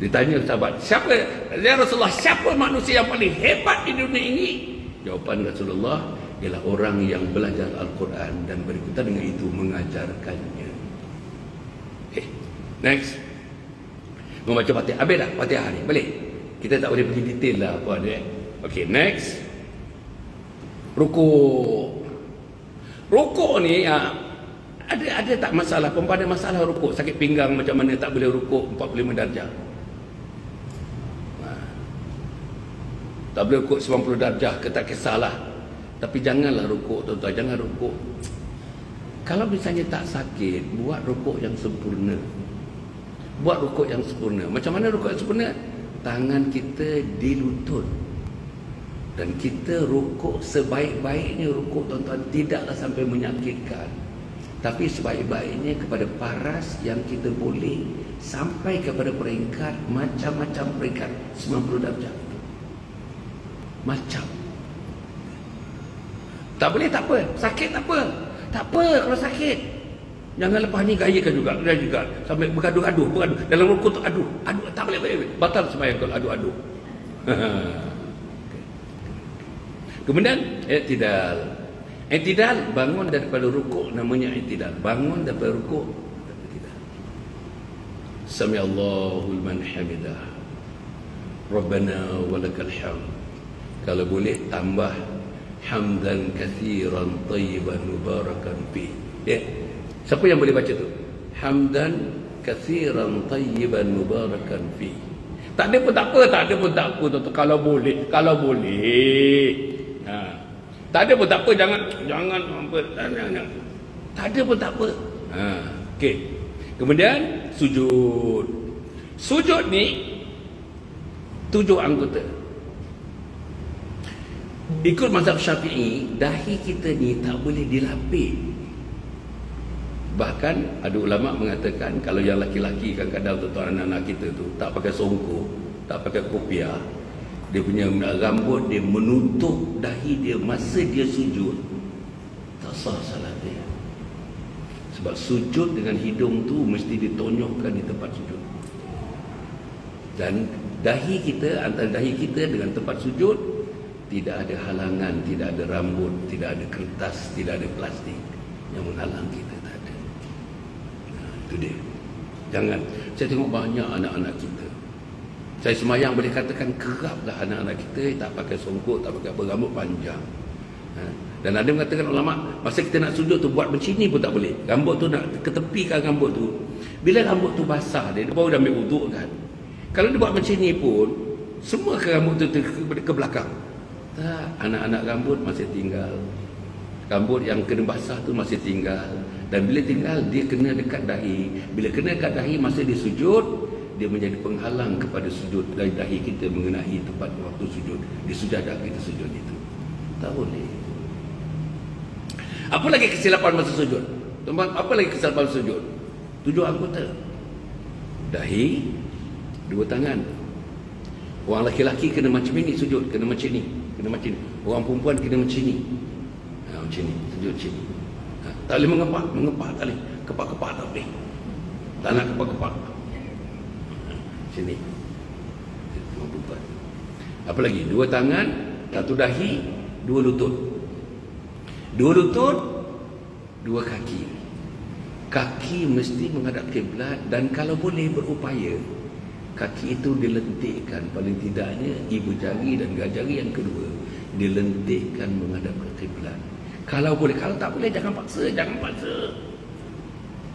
Ditanya sahabat, siapa ya Rasulullah, siapa manusia yang paling hebat di dunia ini? Jawapan Rasulullah ialah orang yang belajar Al-Quran dan berikutan dengan itu mengajarkannya. Okay, next. Membaca Fatihah. Habis dah Fatihah ni, boleh? Kita tak boleh pergi detail lah apa dia. Okay, next. Rukuk ni ada tak masalah? Ada masalah rukuk, sakit pinggang macam mana tak boleh rukuk 45 darjah. Tak boleh rukuk 90 darjah ke, tak kisahlah. Tapi janganlah rukuk tuan-tuan, jangan rukuk. Kalau misalnya tak sakit, buat rukuk yang sempurna. Buat rukuk yang sempurna. Macam mana rukuk yang sempurna? Tangan kita di lutut. Dan kita rukuk sebaik-baiknya rukuk tuan-tuan, tidaklah sampai menyakitkan. Tapi sebaik-baiknya kepada paras yang kita boleh, sampai kepada peringkat macam-macam peringkat 90 darjah. Macam. Tak boleh tak apa, sakit tak apa. Tak apa kalau sakit. Jangan lepas ni gayakan juga, sampai bergaduh. Dalam rukuk tu aduh, tak boleh. Batal sembahyang kalau aduh. Kemudian i'tidal, bangun daripada rukuk, namanya i'tidal. Bangun daripada rukuk, i'tidal. Sami Allahu liman hamidah. Rabbana walakal hamd. Kalau boleh tambah hamdan katsiran tayyiban mubarakan fi. Ya. Siapa yang boleh baca tu? Hamdan katsiran tayyiban mubarakan fi. Tak ada pun tak apa tu. Kalau boleh. Tak ada pun tak apa, jangan. Tak ada pun tak apa. Okey. Kemudian sujud. Sujud ni 7 anggota. Ikut mazhab Syafi'i, dahi kita ni tak boleh dilapik. Bahkan ada ulama mengatakan kalau yang laki-laki kadang-kadang tuan-tuan anak-anak kita tu tak pakai songkok, tak pakai kopiah, Dia punya rambut dia menutup dahi dia masa dia sujud. Tak sah salat dia. Sebab sujud dengan hidung tu mesti ditonyokkan di tempat sujud. Dan dahi kita, antara dahi kita dengan tempat sujud, tidak ada halangan, tidak ada rambut, tidak ada kertas, tidak ada plastik yang menghalang kita. Tak ada. Itu dia. Jangan. Saya tengok banyak anak-anak kita. Saya semayang boleh katakan keraplah anak-anak kita tak pakai songkok, tak pakai apa, rambut panjang. Dan ada yang mengatakan ulama, masa kita nak sujud tu buat macam ni pun tak boleh. Rambut tu nak ketepikan rambut tu. Bila rambut tu basah dia baru dah ambil wuduk kan. Kalau dia buat macam ni pun, semua ke rambut tu ke belakang. Tak, anak-anak rambut masih tinggal. Rambut yang kena basah tu masih tinggal. Dan bila tinggal, dia kena dekat dahi. Bila kena dekat dahi, masa dia sujud, dia menjadi penghalang kepada sujud. Dari dahi kita mengenai tempat waktu sujud. Di sujadah kita sujud itu. Tak boleh. Apa lagi kesilapan masa sujud? Apa lagi kesilapan sujud? 7 anggota. Dahi, 2 tangan. Orang lelaki kena macam ni sujud, kena macam ni, kena macam ni. Orang perempuan kena macam ni. Macam ni, sujud macam ni. Tak boleh mengepak tak boleh. Kepak-kepak tak boleh. Tak nak kepak-kepak. Macam ni. Orang perempuan. Apa lagi? 2 tangan, 1 dahi, 2 lutut. 2 lutut, 2 kaki. Kaki mesti menghadap kiblat dan kalau boleh berupaya kaki itu dilentikkan, paling tidaknya ibu jari dan jari yang kedua dilentikkan menghadap ke kiblat. Kalau boleh, kalau tak boleh jangan paksa, jangan paksa.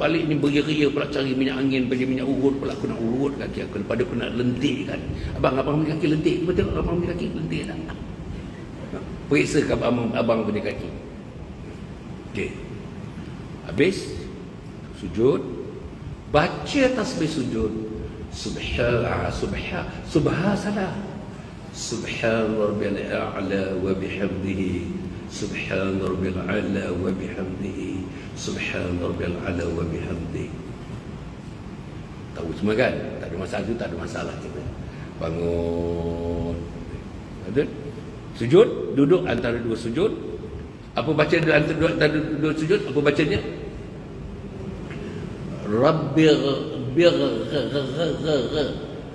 Balik ni beria-ria pula cari minyak angin, bagi minyak urut pula, aku nak urut kaki aku daripada aku nak lentikkan. Abang punya kaki lentik, betul abang punya kaki lentik tak? Periksa ke abang punya kaki. Okey. Habis sujud, baca tasbih sujud. Subhan rabbil a'la wa bihamdihi, subhan rabbil a'la wa bihamdihi, subhan rabbil a'la wa bihamdihi. Tahu semua kan? Tak ada masalah tu, tak ada masalah kita. Bangun. Ada? Sujud, duduk antara 2 sujud. Apa baca antara 2 sujud? Apa bacanya?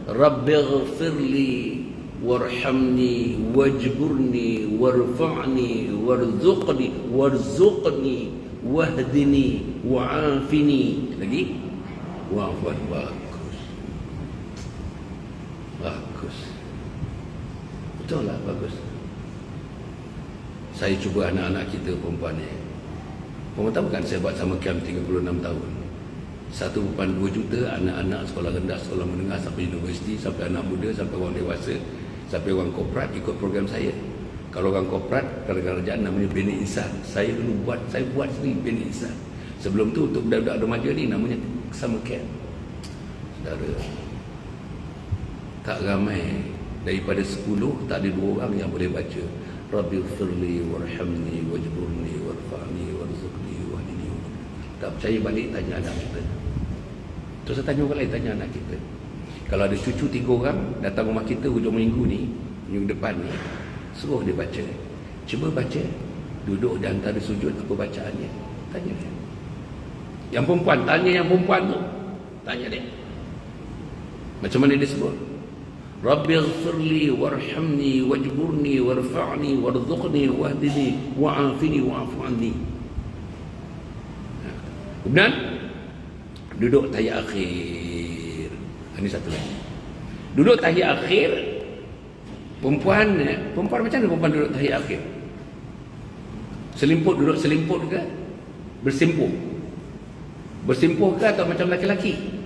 Rabbighfirli warhamni wajburni warfa'ni warzuqni wahdini wa'afini. Lagi? Wa'afwan. Bagus. Betul lah, bagus. Saya cuba anak-anak kita perempuan ni. Perempuan tahu kan saya buat sama camp 36 tahun. 1.2 juta anak-anak sekolah rendah, sekolah menengah sampai universiti, sampai anak muda, sampai orang dewasa, sampai orang korporat ikut program saya. Kalau orang korporat, kerajaan namanya Beni Insan. Saya buat sendiri Beni Insan. Sebelum tu untuk budak-budak remaja ni namanya sama camp. Saudara, tak ramai daripada 10 tak ada 2 orang yang boleh baca Rabbighfirli warhamni wajburni warfa'ni warzuqni wahdini. Tak percaya balik tanya anak kita. Terus saya tanya orang lain, tanya anak kita. Kalau ada cucu 3 orang datang rumah kita hujung minggu ni, minggu depan ni, suruh dia baca. Cuba baca, duduk di antara sujud, apa bacaannya. Tanya dia. Yang perempuan, tanya yang perempuan tu. Tanya dia. Macam mana dia sebut? Rabbighfirli warhamni wajburni warfa'ni warzuqni wahdini wa'afini wa'afu anni. Kemudian duduk tahiyat akhir. Ini satu lagi. Duduk tahiyat akhir. Perempuan macam mana perempuan duduk tahiyat akhir? Selimput, duduk selimput ke? Bersimpuh. Bersimpuh ke atau macam laki-laki?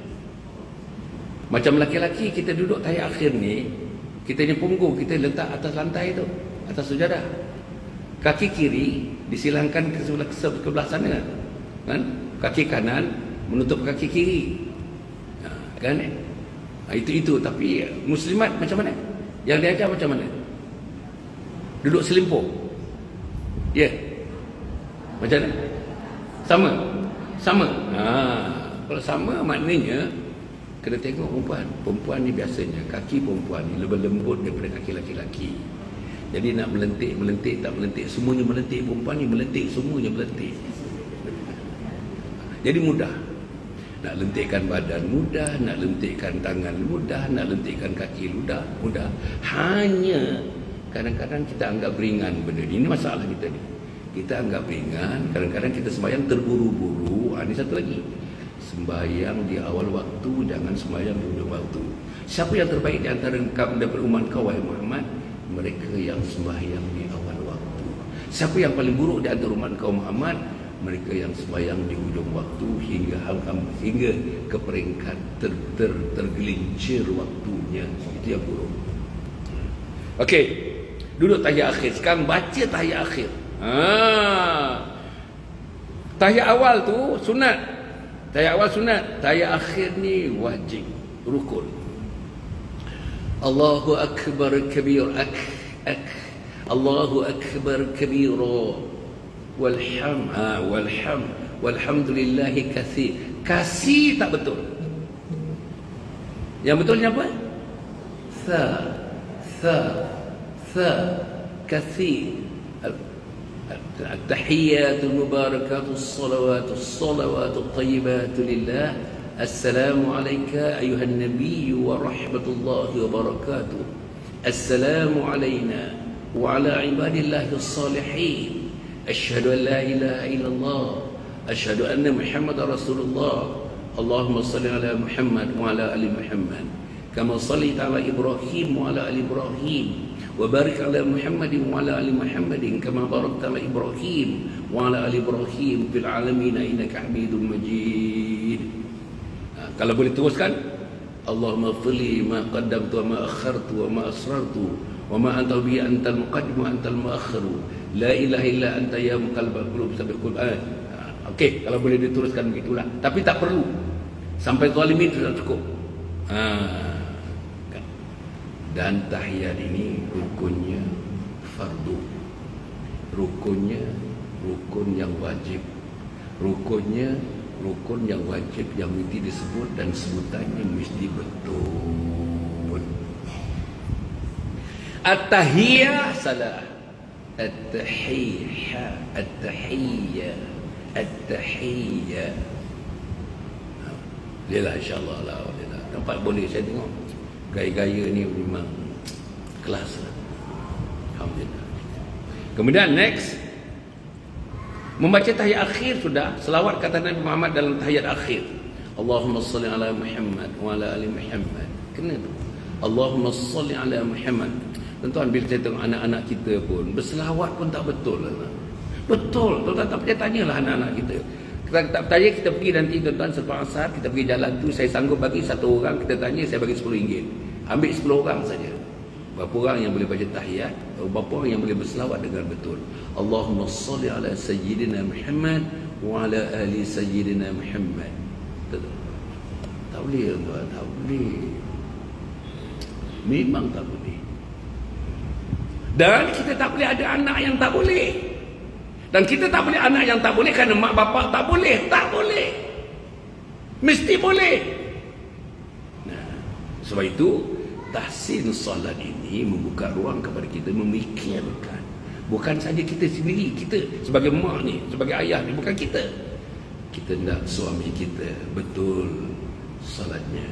Macam laki-laki kita duduk tahiyat akhir ni, kita ni punggung kita letak atas lantai tu, atas sujadah. Kaki kiri disilangkan ke sebelah sana. Kan? Kaki kanan menutup kaki kiri. Kan? Itu tapi muslimat macam mana? Yang diajar macam mana? Duduk selimpuh. Ya. Yeah. Macam mana? Sama. Kalau sama maknanya Kena tengok perempuan. Perempuan ni biasanya kaki perempuan ni lebih lembut daripada kaki laki-laki. Jadi nak melentik tak melentik, semuanya melentik. Perempuan ni melentik, semuanya melentik. Jadi mudah. Nak lentikkan badan mudah, nak lentikkan tangan mudah, nak lentikkan kaki mudah. Hanya kadang-kadang kita anggap ringan benda ni. Ini masalah kita ni. Kita anggap ringan, kadang-kadang kita sembahyang terburu-buru. Ini satu lagi. Sembahyang di awal waktu, jangan sembahyang di hujung waktu. Siapa yang terbaik di antara kamu daripada umat kau, wahai Muhammad? Mereka yang sembahyang di awal waktu. Siapa yang paling buruk di antara umat kau, Muhammad? Mereka yang sembahyang di hujung waktu hingga ke peringkat tergelincir waktunya. Itu yang buruk. Okey, duduk tahiyat akhir. Sekarang baca tahiyat akhir. Tahiyat awal tu sunat. Tahiyat awal sunat. Tahiyat akhir ni wajib, rukun. Allahu akbar kabir Allahu akbar kabira walhamdulillahi katsir. Kasih tak betul. Yang betulnya apa? Tha kathir. التحيات المباركات الصلوات الطيبات لله السلام عليك أيها النبي ورحمة الله وبركاته السلام علينا وعلى عباد الله الصالحين أشهد أن لا إله إلا الله أشهد أن محمد رسول الله اللهم صل على محمد وعلى آل محمد كما صليت على إبراهيم وعلى آل إبراهيم وبارك على محمد وعلى آل محمد كما باركت على إبراهيم وعلى آل إبراهيم في العالمين إنك حميد مجيد. Kalau boleh teruskan, Allahumma ighfirli ma qaddamtu wa ma akhartu wa ma asrartu wa ma anta bi antal muqaddim wa antal muakhir la ilaha illa anta ya muqallibal qulub sabiqul ayat. Okey, kalau boleh diteruskan begitulah. Tapi tak perlu sampai zalimin sudah cukup. Dan tahiyat ini rukunnya fardu. Rukunnya rukun yang wajib. Rukunnya rukun yang wajib yang mesti disebut dan sebutannya mesti betul. At-tahiyah salah. At-tahiyah. Lilah insya-Allah lah. Nampak boleh saya tengok. Gaya-gaya ni memang kelas. Alhamdulillah. Kemudian next, membaca tahiyat akhir sudah. Selawat kata Nabi Muhammad dalam tahiyat akhir. Allahumma salli ala Muhammad wa ala ali Muhammad. Kena tu. Allahumma salli ala Muhammad. Tuan-tuan, bila saya tengok anak-anak kita pun berselawat pun tak betul lah. Betul. Tuan-tuan tak percaya, tanyalah anak-anak kita. Kita tak percaya, kita pergi nanti tuan-tuan selepas asar, kita pergi jalan tu, saya sanggup bagi satu orang, kita tanya, saya bagi RM10. Ambil 10 orang saja. Berapa orang yang boleh baca tahiyat, berapa orang yang boleh berselawat dengan betul. Allahumma salli ala sayyidina Muhammad wa ala ali sayyidina Muhammad. Tak boleh tuan, tak boleh. Memang tak boleh. Dan kita tak boleh ada anak yang tak boleh. Dan kita tak boleh anak yang tak boleh kerana mak bapak tak boleh. Tak boleh. Mesti boleh. Nah, sebab itu tahsin salat ini membuka ruang kepada kita memikirkan. Bukan saja kita sendiri, kita sebagai mak ni, sebagai ayah ni, bukan kita. Kita nak suami kita betul salatnya.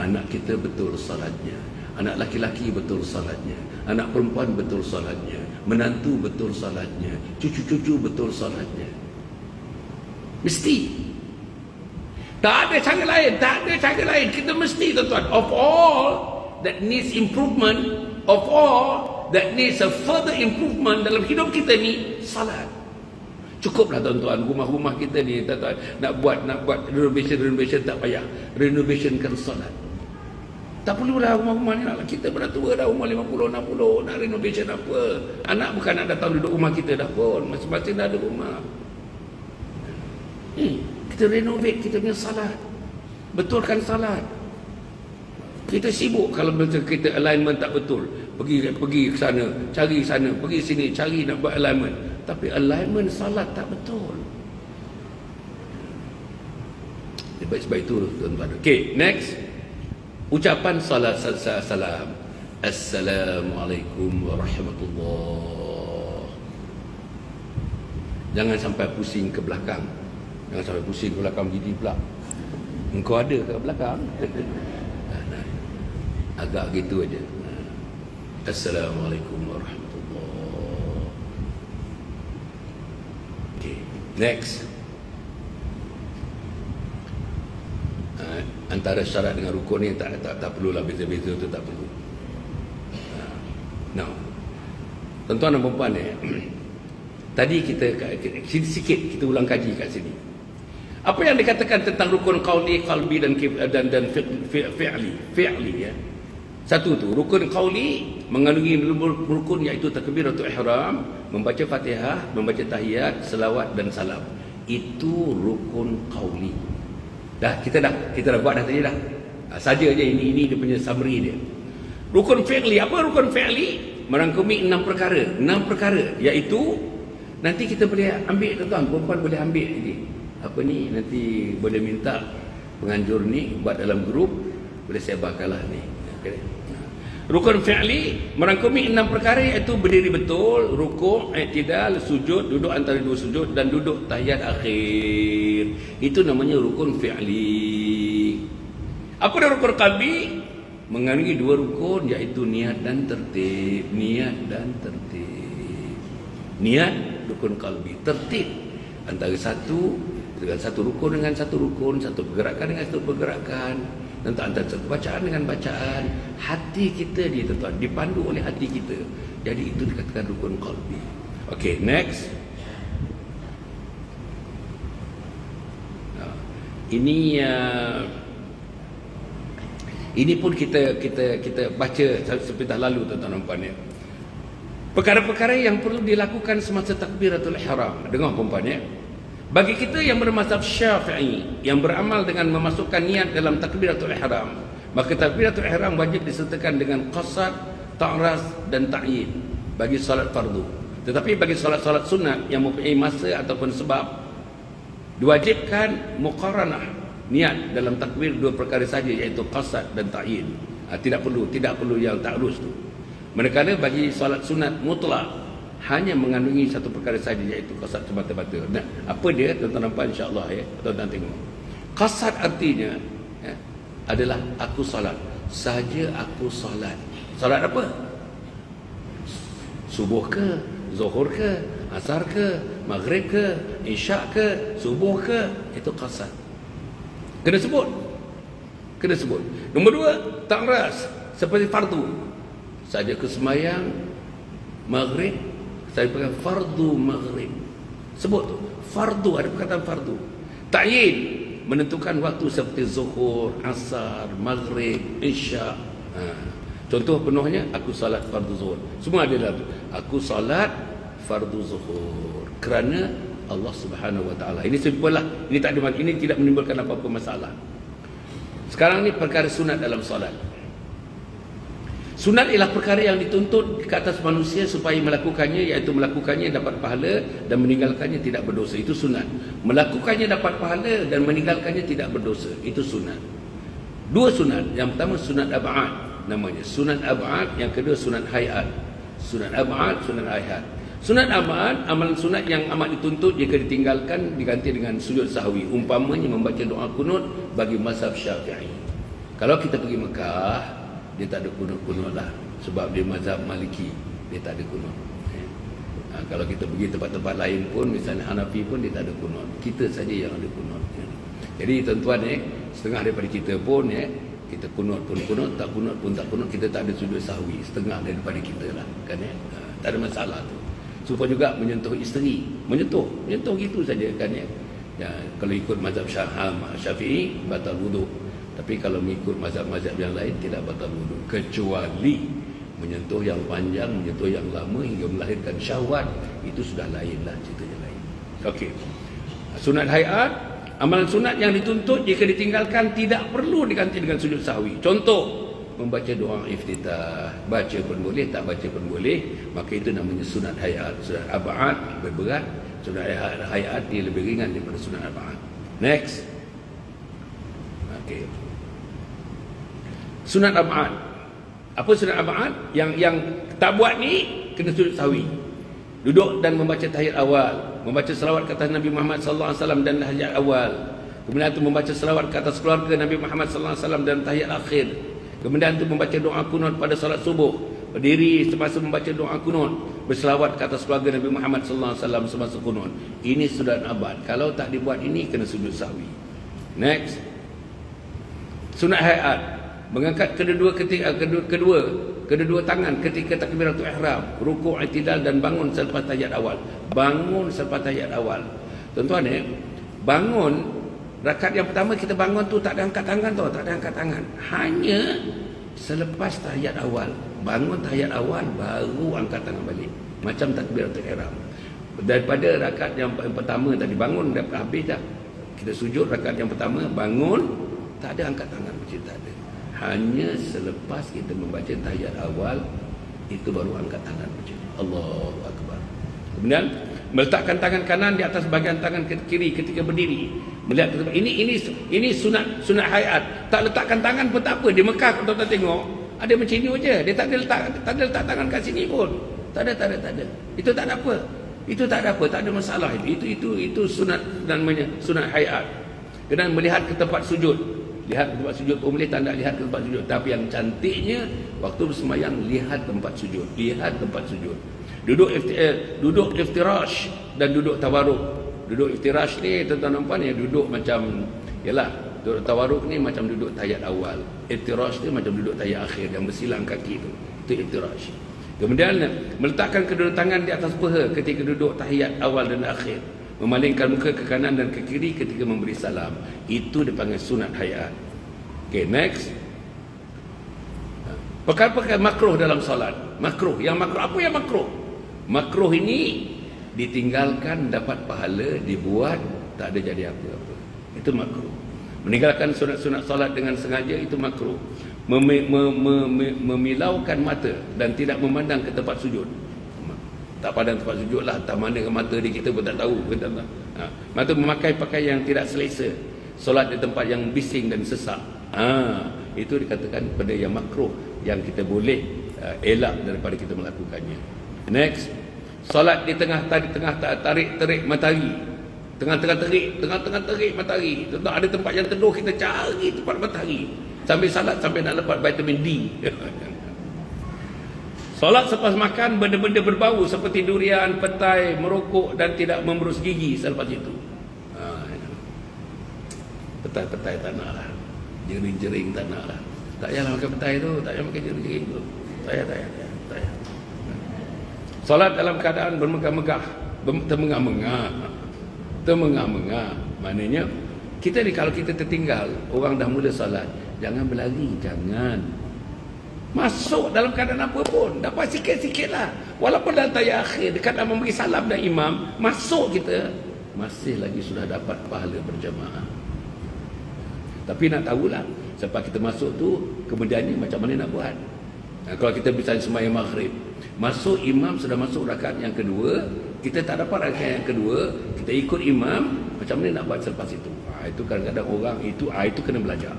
Anak kita betul salatnya. Anak laki-laki betul salatnya. Anak perempuan betul salatnya. Menantu betul salatnya. Cucu-cucu betul salatnya. Mesti. Tak ada cara lain. Tak ada cara lain. Kita mesti, tuan-tuan. Of all that needs improvement, of all that needs a further improvement dalam hidup kita ni, salat. Cukuplah tuan-tuan, rumah-rumah kita ni, tuan-tuan, nak buat renovation tak payah. Renovationkan salat. Tak perlulah rumah-rumah ni, kita dah tua dah, umur 50, 60, nak renovation apa? Anak bukan nak datang duduk rumah kita dah pun, masing-masing dah ada rumah. Kita renovate kita punya salat. Betulkan salat. Kita sibuk kalau kita alignment tak betul. Pergi ke sana, cari sana, pergi sini, cari nak buat alignment. Tapi alignment salat tak betul. Sebab itu tuan-tuan. Okay, next. Ucapan salam. Assalamualaikum warahmatullahi. Jangan sampai pusing ke belakang. Jangan sampai pusing ke belakang gini pula. Engkau ada ke belakang? Agak gitu aja. Assalamualaikum warahmatullahi. Okay, next. Antara syarat dengan rukun ni tak perlulah beza-beza tu, tak perlu. Now, tuan-tuan dan puan-puan ni, tadi kita sikit kita ulang kaji kat sini. Apa yang dikatakan tentang rukun qauli, qalbi dan fi'li ya. Satu tu, rukun qauli mengandungi rukun iaitu takbiratul ihram, membaca Fatihah, membaca tahiyat, selawat dan salam. Itu rukun qauli. Dah kita dah buat dah tadi dah. Saja je ini dia punya summary dia. Rukun fi'li, apa rukun fi'li? Merangkumi 6 perkara. 6 perkara iaitu nanti kita boleh ambil, tuan-tuan, perempuan boleh ambil ini. Apa ni, nanti boleh minta penganjur ni buat dalam grup, boleh sebarkanlah ni. Okay. Rukun fi'li merangkumi 6 perkara iaitu berdiri betul, rukuk, i'tidal, sujud, duduk antara dua sujud dan duduk tahiyat akhir. Itu namanya rukun fi'li. Apa dia rukun qalbi? Mengandungi 2 rukun iaitu niat dan tertib. Niat dan tertib. Niat rukun qalbi, tertib antara satu rukun dengan satu rukun, satu pergerakan dengan satu pergerakan, dan antara satu bacaan dengan bacaan. Hati kita ni, tuan-tuan, dipandu oleh hati kita. Jadi itu dikatakan rukun qalbi. Okey, next. Ini pun kita baca sepintas lalu, tuan-tuan dan puan ya. Perkara-perkara yang perlu dilakukan semasa takbiratul ihram. Dengar puan ya. Bagi kita yang bermazhab Syafi'i yang beramal dengan memasukkan niat dalam takbiratul ihram, maka takbiratul ihram wajib disertakan dengan qasad, ta'ras dan ta'yin bagi solat fardu. Tetapi bagi solat-solat sunat yang mempunyai masa ataupun sebab, diwajibkan muqaranah niat dalam takbir 2 perkara saja iaitu qasad dan ta'yin. Tidak perlu yang ta'rus tu. Manakala bagi solat sunat mutlak hanya mengandungi 1 perkara saja iaitu qasad semata-mata. Nah, apa dia, tuan-tuan nampak insya-Allah ya. Tuan-tuan tengok. Qasad artinya ya, adalah aku solat. Saja aku solat. Solat apa? Subuh ke, zuhur ke, asar ke, maghrib ke, isyak ke, subuh ke, itu qasad. Kena sebut. Nombor 2, ta'ras seperti fardu. Saja ke sembahyang maghrib, saya pegang fardu maghrib. Sebut tu, fardu, ada perkataan fardu. Ta'yin, menentukan waktu seperti zuhur, asar, maghrib, isyak. Contoh penuhnya, aku salat fardu zuhur. Semua ada dalam tu. Aku salat fardu zuhur kerana Allah Subhanahu Wa Taala. Ini simple lah. Ini tidak menimbulkan apa-apa masalah. Sekarang ni perkara sunat dalam solat. Sunat ialah perkara yang dituntut ke atas manusia supaya melakukannya, iaitu melakukannya dapat pahala dan meninggalkannya tidak berdosa. Itu sunat. Melakukannya dapat pahala dan meninggalkannya tidak berdosa. Itu sunat. 2 sunat. Yang pertama sunat ab'ad namanya. Sunat ab'ad. Yang kedua sunat hayat. Sunat ab'ad, sunat hayat. Sunat ab'ad, amalan sunat yang amat dituntut jika ditinggalkan diganti dengan sujud sahwi. Umpamanya membaca doa kunut bagi mazhab Syafi'i. Kalau kita pergi Mekah, dia tak ada kunut-kunut lah. Sebab dia mazhab Maliki, dia tak ada kunut. Kalau kita pergi tempat-tempat lain pun, misalnya Hanafi pun, dia tak ada kunut. Kita saja yang ada kunut. Jadi tuan-tuan setengah daripada kita pun kita kunut pun kunut, tak kunut pun tak kunut, kita tak ada sujud sahwi. Setengah daripada kita lah kan tak ada masalah tu. Supaya juga menyentuh isteri, menyentuh gitu saja kan kalau ikut mazhab Syafi'i batal wudu. Tapi kalau mengikut mazhab-mazhab yang lain tidak batal wudu, kecuali menyentuh yang panjang, menyentuh yang lama hingga melahirkan syahwat, itu sudah lain lah, ceritanya lain. Okey. Sunat hayat, amalan sunat yang dituntut jika ditinggalkan tidak perlu diganti dengan sujud sahwi. Contoh, membaca doa iftitah, baca pun boleh, tak baca pun boleh, maka itu namanya sunat hayat. Sunat ab'ad berberat, sunat hayat dia lebih ringan daripada sunat ab'ad. Next. Okey. Sunat ab'ad. Apa sunat ab'ad? Yang tak buat ni kena sujud sahwi. Duduk dan membaca tahiyat awal, membaca selawat ke atas Nabi Muhammad sallallahu alaihi wasallam dan tahiyat awal. Kemudian tu membaca selawat ke atas keluarga Nabi Muhammad sallallahu alaihi wasallam dan tahiyat akhir. Kemudian tu membaca doa kunut pada solat subuh, berdiri semasa membaca doa kunut, berselawat ke atas keluarga Nabi Muhammad sallallahu alaihi wasallam semasa kunut. Ini sunat ab'ad. Kalau tak dibuat ini kena sujud sahwi. Next. Sunat hayat. Mengangkat kedua tangan ketika takbiratul ihram, rukuk, i'tidal dan bangun selepas tahiyat awal. Bangun selepas tahiyat awal. Tuan-tuan bangun rakaat yang pertama kita bangun tu tak ada angkat tangan tau, tak ada angkat tangan. Hanya selepas tahiyat awal. Bangun tahiyat awal baru angkat tangan balik. Macam takbiratul ihram. Daripada rakaat yang pertama tadi bangun dah habis dah. Kita sujud rakaat yang pertama, bangun tak ada angkat tangan, macam tak ada. Hanya selepas kita membaca tahiyat awal itu baru angkat tangan macam ni. Allahu akbar. Kemudian meletakkan tangan kanan di atas bahagian tangan kiri ketika berdiri. Melihat ini sunat hayat. Tak letakkan tangan pun tak apa. Di Mekah kalau tuan tengok ada macam ni aja. Dia tak ada letak tangan kat sini pun. Tak ada. Itu tak ada apa. Itu tak ada apa, tak ada masalah itu sunat namanya sunat hayat. Kemudian melihat ke tempat sujud. Lihat ke tempat sujud pun boleh, tak nak lihat ke tempat sujud. Tapi yang cantiknya waktu bersembahyang lihat tempat sujud. Lihat tempat sujud. Duduk iftirash dan duduk tawaruk. Duduk iftirash ni tuan-tuan nampak ni duduk macam yalah, duduk tawaruk ni macam duduk tahiyat awal. Iftirash ni macam duduk tahiyat akhir yang bersilang kaki tu. Itu iftirash. Kemudian meletakkan kedua tangan di atas paha ketika duduk tahiyat awal dan akhir. Memalingkan muka ke kanan dan ke kiri ketika memberi salam. Itu dipanggil sunat hayat. Okay, next. Perkara-perkara makruh dalam solat. Makruh. Yang makruh. Apa yang makruh? Makruh ini ditinggalkan dapat pahala, dibuat tak ada jadi apa-apa. Itu makruh. Meninggalkan sunat-sunat solat dengan sengaja itu makruh. Memilaukan mata dan tidak memandang ke tempat sujud. Tak pandang tempat sujud lah, tak mana ke mata dia, kita pun tak tahu. Mata memakai pakaian yang tidak selesa, solat di tempat yang bising dan sesak. Itu dikatakan pada yang makruh, yang kita boleh elak daripada kita melakukannya. Next. Solat di tengah tarik matahari. Tengah-tengah terik matahari. Tentu ada tempat yang teduh, kita cari tempat matahari. Sambil salat sampai nak dapat vitamin D. Solat selepas makan benda-benda berbau seperti durian, petai, merokok dan tidak memberus gigi selepas itu. Petai-petai tak nak lah. Jering-jering tak nak lah. Tak payahlah makan petai tu, tak payah makan jering-jering tu. Tak payah. Solat dalam keadaan bermegah-megah, termengah-mengah. Maknanya kita ni kalau kita tertinggal, orang dah mula solat, jangan berlari, jangan. Masuk dalam keadaan apa pun, dapat sikit-sikit lah. Walaupun dalam tahiyat akhir, dekat nak memberi salam dan imam, masuk kita, masih lagi sudah dapat pahala berjamaah. Tapi nak tahulah, selepas kita masuk tu, kemudiannya macam mana nak buat. Kalau kita bisa sembahyang maghrib, masuk imam sudah masuk rakaat yang kedua, kita tak dapat rakaat yang kedua, kita ikut imam, macam mana nak buat selepas itu. Itu kadang-kadang orang itu kena belajar.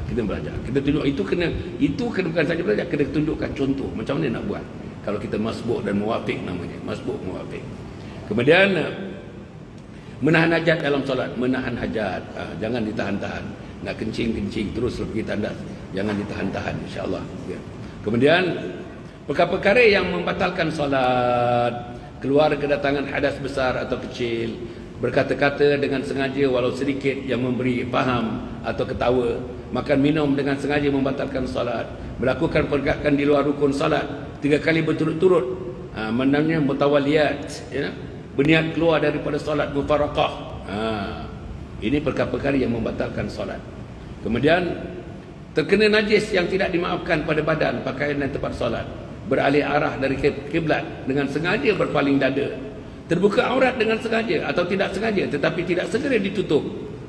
Kita belajar, kita tunjuk itu kena bukan saja belajar, kena tunjukkan contoh macam mana nak buat. Kalau kita masbuk dan muwafiq namanya, masbuk muwafiq. Kemudian menahan hajat dalam solat, menahan hajat, jangan ditahan-tahan. Nak kencing terus pergi tandas, jangan ditahan-tahan, insya-Allah. Ya. Kemudian perkara-perkara yang membatalkan solat, keluar kedatangan hadas besar atau kecil, berkata-kata dengan sengaja walau sedikit yang memberi faham atau ketawa, makan minum dengan sengaja membatalkan solat, melakukan pergerakan di luar rukun solat 3 kali berturut-turut, namanya mutawaliyat, ya, berniat keluar daripada solat mufaraqah. Ini perkara-perkara yang membatalkan solat. Kemudian terkena najis yang tidak dimaafkan pada badan, pakaian dan tempat solat, beralih arah dari kiblat dengan sengaja berpaling dada, terbuka aurat dengan sengaja atau tidak sengaja tetapi tidak segera ditutup,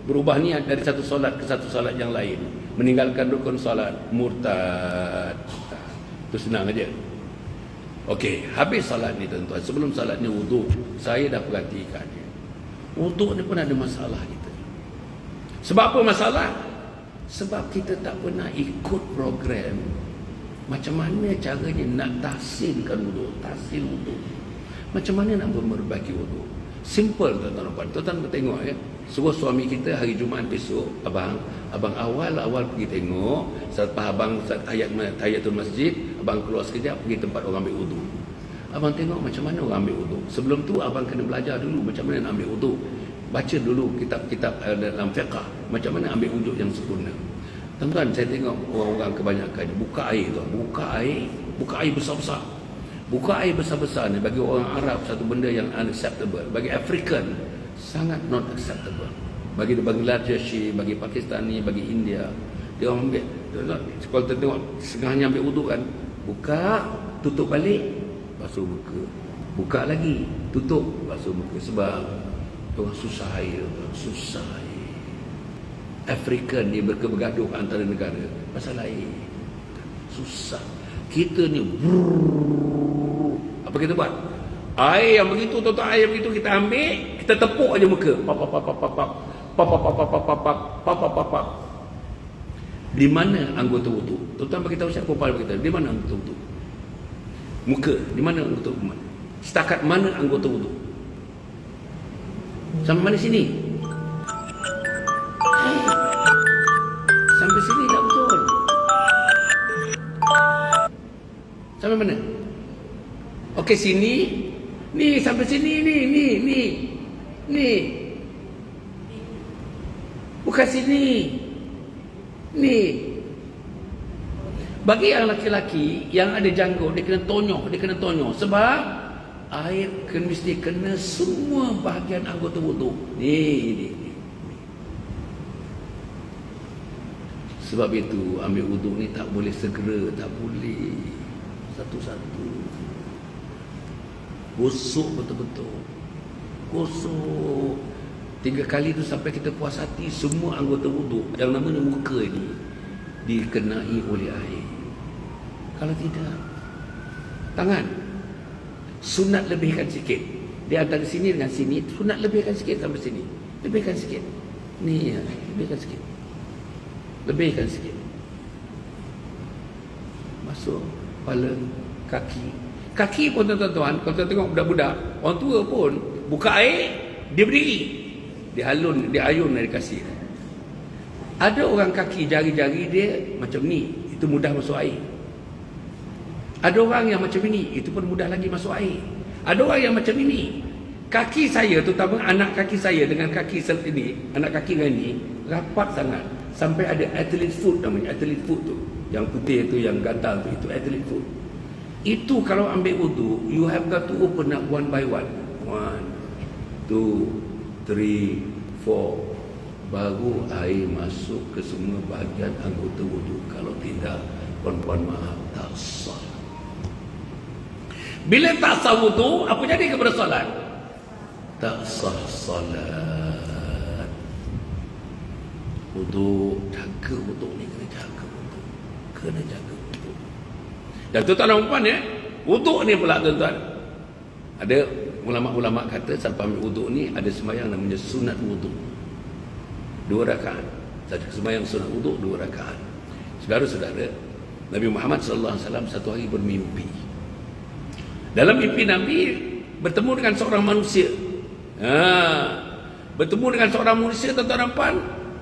berubah niat dari satu solat ke satu solat yang lain, meninggalkan rukun solat, murtad. Itu senang aja. Okey, habis solat ni tuan-tuan, sebelum solat ni wuduk, saya dah perhatikan wuduk ni pun ada masalah kita. Sebab apa masalah? Sebab kita tak pernah ikut program macam mana caranya nak tahsinkan wudu, tahsin wudu. Macam mana nak memperbaiki wudu. Simple tuan-tuan dan puan. Tuan-tuan tengok ya. Suruh suami kita hari Jumaat besok, abang awal pergi tengok, selepas abang tahiyatul masjid, abang keluar sekejap pergi tempat orang ambil wudu. Abang tengok macam mana orang ambil wudu. Sebelum tu abang kena belajar dulu macam mana nak ambil wudu. Baca dulu kitab-kitab dalam fiqh macam mana ambil wudu yang sempurna. Tuan-tuan, saya tengok orang-orang kebanyakan buka air tu, buka air besar-besar. Buka air besar-besar ni bagi orang Arab satu benda yang unacceptable, bagi African sangat not acceptable. Bagi Bangladeshi, bagi Pakistani, bagi India, dia orang ambil. Kalau kita tengok setengahnya ambil wudu kan, buka, tutup balik, basuh muka. Buka lagi, tutup, basuh muka. Sebab orang susah air, susah air. African ni bergaduh antara negara pasal air. Susah. Kita ni apa kita buat? Air yang begitu, tuan-tuan, air begitu kita ambil, kita tepuk aja muka. Di mana anggota wudu? Tuan-tuan bagi tahu siapa pula kita. Di mana anggota wudu? Muka. Di mana anggota wudu? Setakat mana anggota wudu? Sampai mana sini? Sampai sini tak betul. Sampai mana? Okey, sini. Ni sampai sini ni. Bukan sini. Ni. Bagi yang laki-laki yang ada janggut, dia kena tonyok. Sebab air mesti kena semua bahagian anggota wudu. Ni. Sebab itu ambil wudu ni tak boleh segera, tak boleh. Satu-satu. Gosok betul-betul. Gosok 3 kali tu sampai kita puas hati semua anggota wudu yang namanya muka ni dikenai oleh air. Kalau tidak, tangan sunat lebihkan sikit. Di antara sini dengan sini sunat lebihkan sikit sampai sini. Lebihkan sikit. Ni ya, lebihkan sikit. Lebihkan sikit. Masuk kepala, kaki pun tuan-tuan, kalau tuan tengok budak-budak, orang tua pun buka air, dia berdiri, dia ayun dari kasih. Ada orang kaki jari-jari dia macam ni, itu mudah masuk air. Ada orang yang macam ini, itu pun mudah lagi masuk air. Ada orang yang macam ini, kaki saya, terutama anak kaki saya dengan kaki ini, anak kaki dengan ini rapat sangat, sampai ada athlete foot namanya, athlete foot tu, yang putih tu, yang gatal tu, itu athlete foot. Itu kalau ambil wudu, you have got to open up one by one. 1, 2, 3, 4. Baru air masuk ke semua bahagian anggota wudu. Kalau tidak, puan-puan maaf, tak sah. Bila tak sah wudu, apa jadi kepada solat? Tak sah solat. Wudu, jaga wudu ni, kena jaga wudu. Kena jaga wudu. Dan tuan-tuan dan puan ya, wudu ni pula tuan-tuan, ada ulama-ulama kata selepas ambil wudu ni ada sembahyang namanya sunat wudu. 2 rakaat. Sembahyang sunat wudu 2 rakaat. Saudara-saudara, Nabi Muhammad SAW satu hari bermimpi. Dalam mimpi Nabi bertemu dengan seorang manusia. Bertemu dengan seorang manusia, tuan-tuan dan puan.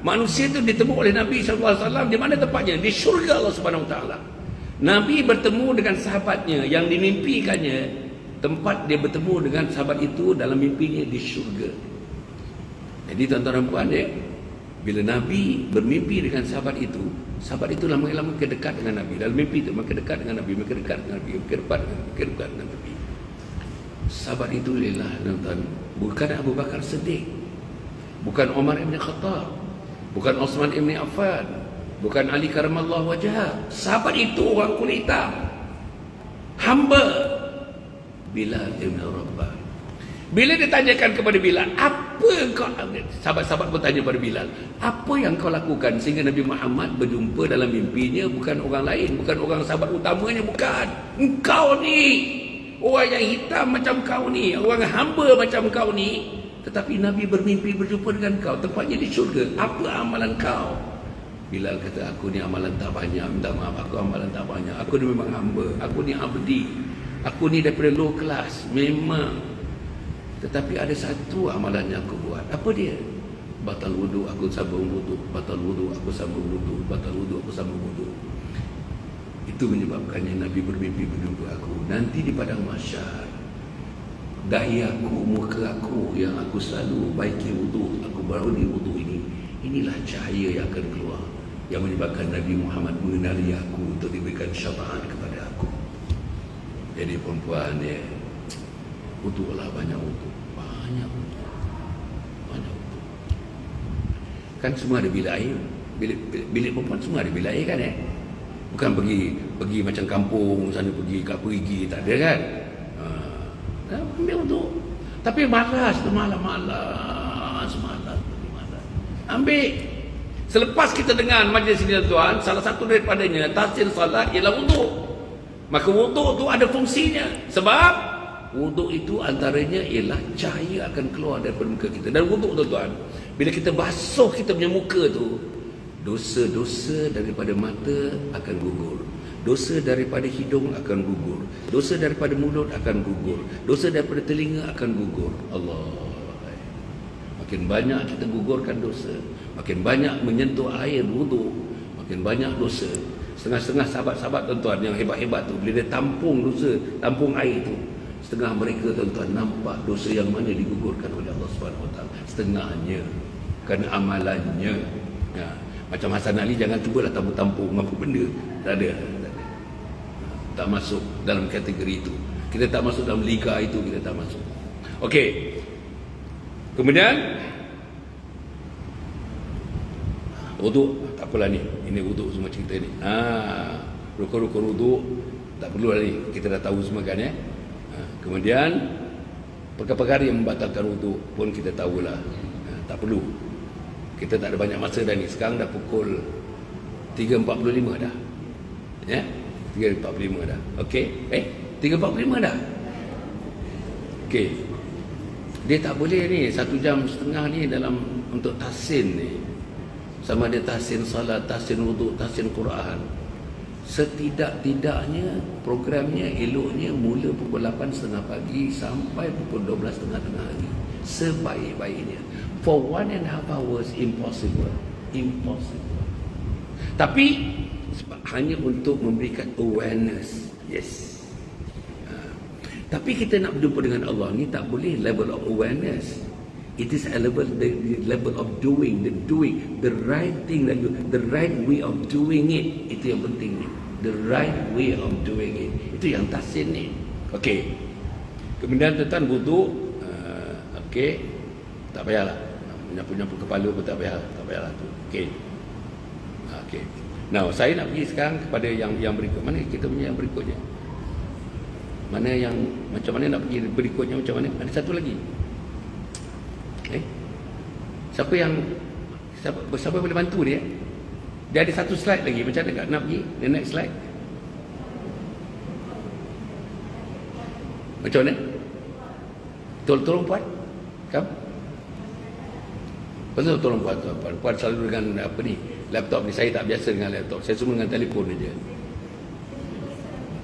Manusia itu ditemu oleh Nabi SAW. Di mana tempatnya? Di syurga Allah Subhanahu Wa Taala. Nabi bertemu dengan sahabatnya yang dimimpikannya. Tempat dia bertemu dengan sahabat itu dalam mimpinya di syurga. Jadi tuan-tuan dan puan ya, bila Nabi bermimpi dengan sahabat itu lama-lama kedekat dengan Nabi. Dalam mimpi itu makin dekat dengan Nabi, makin dekat dengan Nabi, makin dekat dengan Nabi. Sahabat itu lillah tuan-tuan, bukan Abu Bakar Siddiq, bukan Umar Ibn Khattab, bukan Osman Ibn Affan, bukan Ali karamallahu wajhah. Sahabat itu orang kulit hitam, hamba Bilal Ibn Rabah. Bila ditanyakan kepada Bilal, apa kau, sahabat-sahabat bertanya kepada Bilal, apa yang kau lakukan sehingga Nabi Muhammad berjumpa dalam mimpinya bukan orang lain, bukan orang sahabat utamanya, bukan engkau ni, orang yang hitam macam kau ni, orang hamba macam kau ni, tetapi Nabi bermimpi berjumpa dengan kau, tempatnya di syurga. Apa amalan kau? Bilal kata, aku ni amalan tak banyak, minta maaf, aku amalan tak banyak, aku ni memang hamba, aku ni abdi, aku ni daripada low class memang, tetapi ada satu amalan yang aku buat. Apa dia? Batal wudu, aku sambung wudu, batal wudu, aku sambung wudu, batal wudu, aku sambung wudu. Itu menyebabkannya Nabi bermimpi berjumpa aku nanti di padang mahsyar. Dahi aku, muka aku yang aku selalu baiki wudu, aku baru di wudu ini, inilah cahaya yang akan keluar, yang menyebabkan Nabi Muhammad mengenali aku untuk diberikan syafaat kepada aku. Jadi perempuan dia, wudulah, banyak wudu, banyak wudu, banyak wudu. Kan semua ada bilik air, bilik perempuan semua ada bilik air kan Bukan pergi macam kampung sana, pergi kat perigi, tak ada kan. Ambil wudu. Tapi malas tu, malas. Ambil. Selepas kita dengar majlis ini tuan, salah satu daripadanya tahsin salat ialah wudu. Maka wudu tu ada fungsinya. Sebab wudu itu antaranya ialah cahaya akan keluar daripada muka kita. Dan wudu tuan, bila kita basuh kita punya muka tu, dosa-dosa daripada mata akan gugur, dosa daripada hidung akan gugur, dosa daripada mulut akan gugur, dosa daripada telinga akan gugur. Allah, makin banyak kita gugurkan dosa, makin banyak menyentuh air wudu, makin banyak dosa. Setengah-setengah sahabat-sahabat tuan-tuan yang hebat-hebat tu, bila dia tampung dosa, tampung air tu, setengah mereka tuan-tuan nampak dosa yang mana digugurkan oleh Allah Subhanahu Wa Taala, setengahnya kerana amalannya. Ya. Macam Hasan Ali, jangan cubalah tampung-tampung apa benda. Tak ada. Tak masuk dalam kategori itu. Kita tak masuk dalam liga itu, kita tak masuk. Okey. Kemudian wudu, tak apalah ni. Ini wudu semua cerita ni. Rukun-rukun wudu tak perlu lah ni. Kita dah tahu semua kan Kemudian perkara-perkara yang membatalkan wudu pun kita tahulah. Tak perlu. Kita tak ada banyak masa dah ni. Sekarang dah pukul 3.45 dah. Ya? 3.45 dah. Okey. 3.45 dah. Okey. Dia tak boleh ni 1 jam setengah ni dalam untuk tahsin ni. Sama ada tahsin salat, tahsin wuduk, tahsin Quran. Setidak-tidaknya programnya eloknya mula pukul 8.30 pagi sampai pukul 12.30 tengah hari. Sebaik-baiknya. For 1.5 hours impossible. Tapi hanya untuk memberikan awareness. Yes. Tapi kita nak berjumpa dengan Allah ni tak boleh level of awareness. It is a level, the level of doing, the right thing, the right way of doing it. Itu yang penting ni. The right way of doing it. Itu yang tahsin ni. Okey. Kemudian tuan wudu, okey. Tak payahlah. Nyapu-nyapu kepala pun tak payahlah tu. Okey. Okey. Now, saya nak pergi sekarang kepada yang berikut. Mana kita punya yang berikutnya? Mana yang macam mana nak pergi berikutnya macam mana? Ada satu lagi. Siapa boleh bantu dia? Dia ada satu slide lagi. Macam mana nak pergi? The next slide. Macam mana? Tolong puan. Come. Pasal tolong buat tuan. Puan selalu dengan apa ni, laptop ni. Saya tak biasa dengan laptop. Saya semua dengan telefon aja.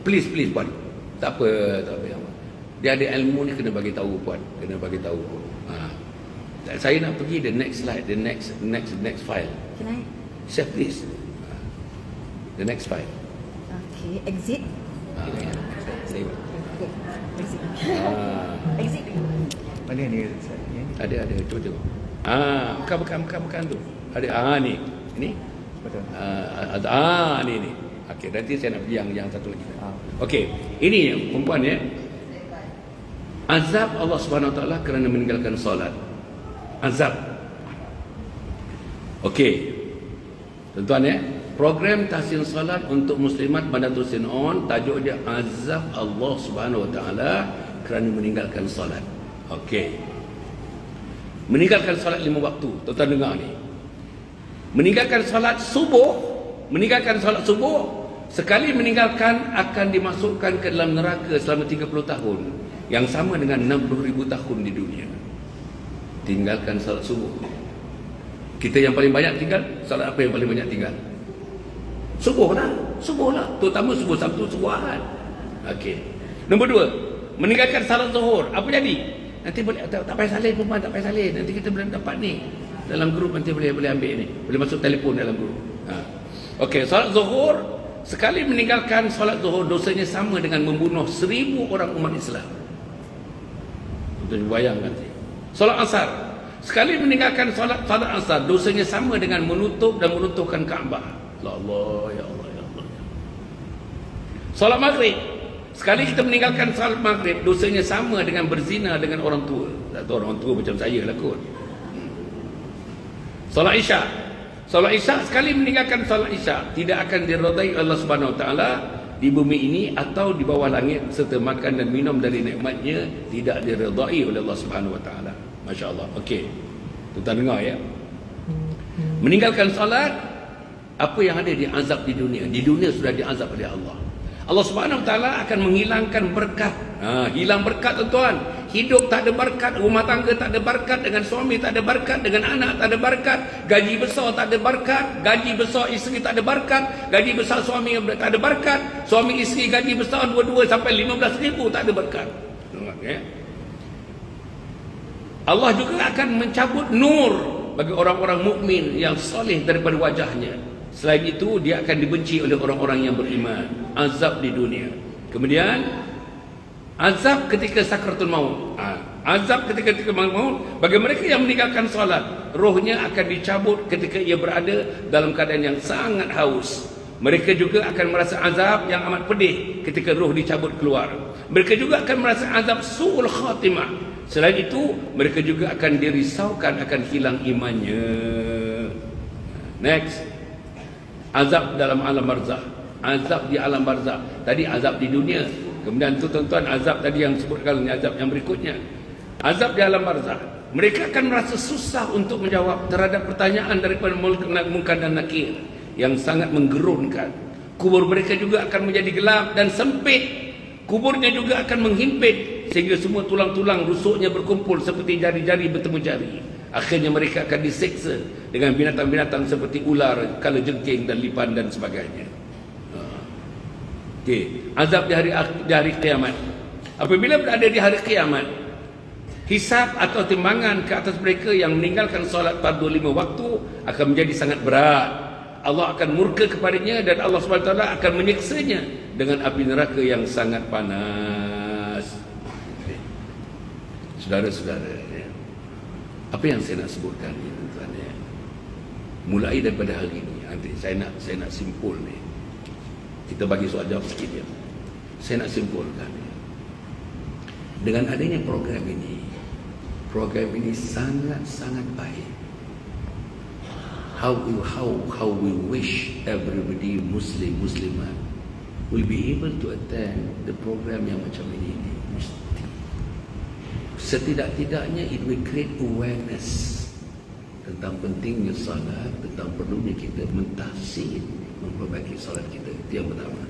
Please puan. Tak apa. Dia ada ilmu ni, kena bagi tahu puan. Kena bagi tahu. Saya nak pergi the next slide, the next file. Can I? Chef, please. The next file. Okay, exit. Save. Exit. Exit. Mana ni? Ada. Cuba tengok. Bukan tu. Ada ni. Ini. Betul. Ni. Okey, nanti saya nak pergi yang satu lagi. Okey, ini perempuan ya. Azab Allah Subhanahu Wa Taala kerana meninggalkan solat. Azab. Okey. Tuan-tuan ya, program tahsin solat untuk muslimat Banatul Sin On, tajuk dia Azab Allah Subhanahu Wa Taala kerana meninggalkan solat. Okey. Meninggalkan solat 5 waktu. Tuan-tuan dengar ni. Meninggalkan solat subuh, sekali meninggalkan akan dimasukkan ke dalam neraka selama 30 tahun. Yang sama dengan 60,000 tahun di dunia. Tinggalkan solat subuh. Kita yang paling banyak tinggal, solat apa yang paling banyak tinggal? Subuh lah. Terutama subuh Sabtu, subuh Ahad. Okey. Nombor 2, meninggalkan salat zuhur. Apa jadi? Nanti boleh tak payah salin perempuan, tak payah salin. Nanti kita boleh dapat ni. Dalam grup nanti boleh ambil ni. Boleh masuk telefon dalam grup. Okey, salat zuhur, sekali meninggalkan salat zuhur dosanya sama dengan membunuh 1000 orang umat Islam. Itu bayangkan nanti. Salat asar, sekali meninggalkan salat asar dosanya sama dengan menutup dan menuntukkan Kaabah. Allah, ya Allah, ya Allah. Salat maghrib, sekali kita meninggalkan salat maghrib dosanya sama dengan berzina dengan orang tua. Tak tahu orang tua macam saya lah kot. Salat isyak, sekali meninggalkan salat isyak tidak akan diridai Allah Subhanahu Wa Taala di bumi ini atau di bawah langit, serta makan dan minum dari nikmatnya tidak diridai oleh Allah Subhanahu Wa Taala. Masya-Allah. Okey. Tuan dengar ya. Meninggalkan salat, apa yang ada di azab di dunia. Di dunia sudah diazab oleh Allah. Allah Subhanahu Wa Taala akan menghilangkan berkat. Hilang berkat tuan-tuan. Hidup tak ada berkat, rumah tangga tak ada berkat, dengan suami tak ada berkat, dengan anak tak ada berkat, gaji besar tak ada berkat, gaji besar isteri tak ada berkat, gaji besar suami tak ada berkat, suami isteri gaji besar 22 sampai 15,000 tak ada berkat. Okay. Allah juga akan mencabut nur bagi orang-orang mukmin yang soleh daripada wajahnya. Selain itu, dia akan dibenci oleh orang-orang yang beriman. Azab di dunia. Kemudian azab ketika sakratul maut. Azab ketika maut bagi mereka yang meninggalkan solat, rohnya akan dicabut ketika ia berada dalam keadaan yang sangat haus. Mereka juga akan merasa azab yang amat pedih ketika roh dicabut keluar. Mereka juga akan merasa azab su'ul khatimah. Selain itu, mereka juga akan dirisaukan akan hilang imannya. Next, azab dalam alam barzakh. Azab di alam barzakh. Tadi azab di dunia. Kemudian tu tuan-tuan, azab tadi yang sebutkan, azab yang berikutnya. Azab di alam barzakh. Mereka akan merasa susah untuk menjawab terhadap pertanyaan daripada Munkar dan Nakir yang sangat menggerunkan. Kubur mereka juga akan menjadi gelap dan sempit. Kuburnya juga akan menghimpit sehingga semua tulang-tulang rusuknya berkumpul seperti jari-jari bertemu jari. Akhirnya mereka akan diseksa dengan binatang-binatang seperti ular, kalajengking dan lipan dan sebagainya. Okey, azab di hari kiamat. Apabila berada di hari kiamat, hisab atau timbangan ke atas mereka yang meninggalkan solat fardu 5 waktu akan menjadi sangat berat. Allah akan murka kepadanya dan Allah SWT akan menyiksanya dengan api neraka yang sangat panas. Saudara-saudara, apa yang saya nak sebutkan ni tuan-tuan ya. Mulai daripada hari ini, nanti saya nak simpul ni. Kita bagi soal jawab sikit ya. Saya nak simpulkan ya. Dengan adanya program ini sangat baik. How we wish everybody Muslimat will be able to attend the program yang macam ini. Mesti. Setidak-tidaknya it will create awareness tentang pentingnya salat, tentang perlunya kita mentahsin, memperbaiki salat kita. Itu yang pertama.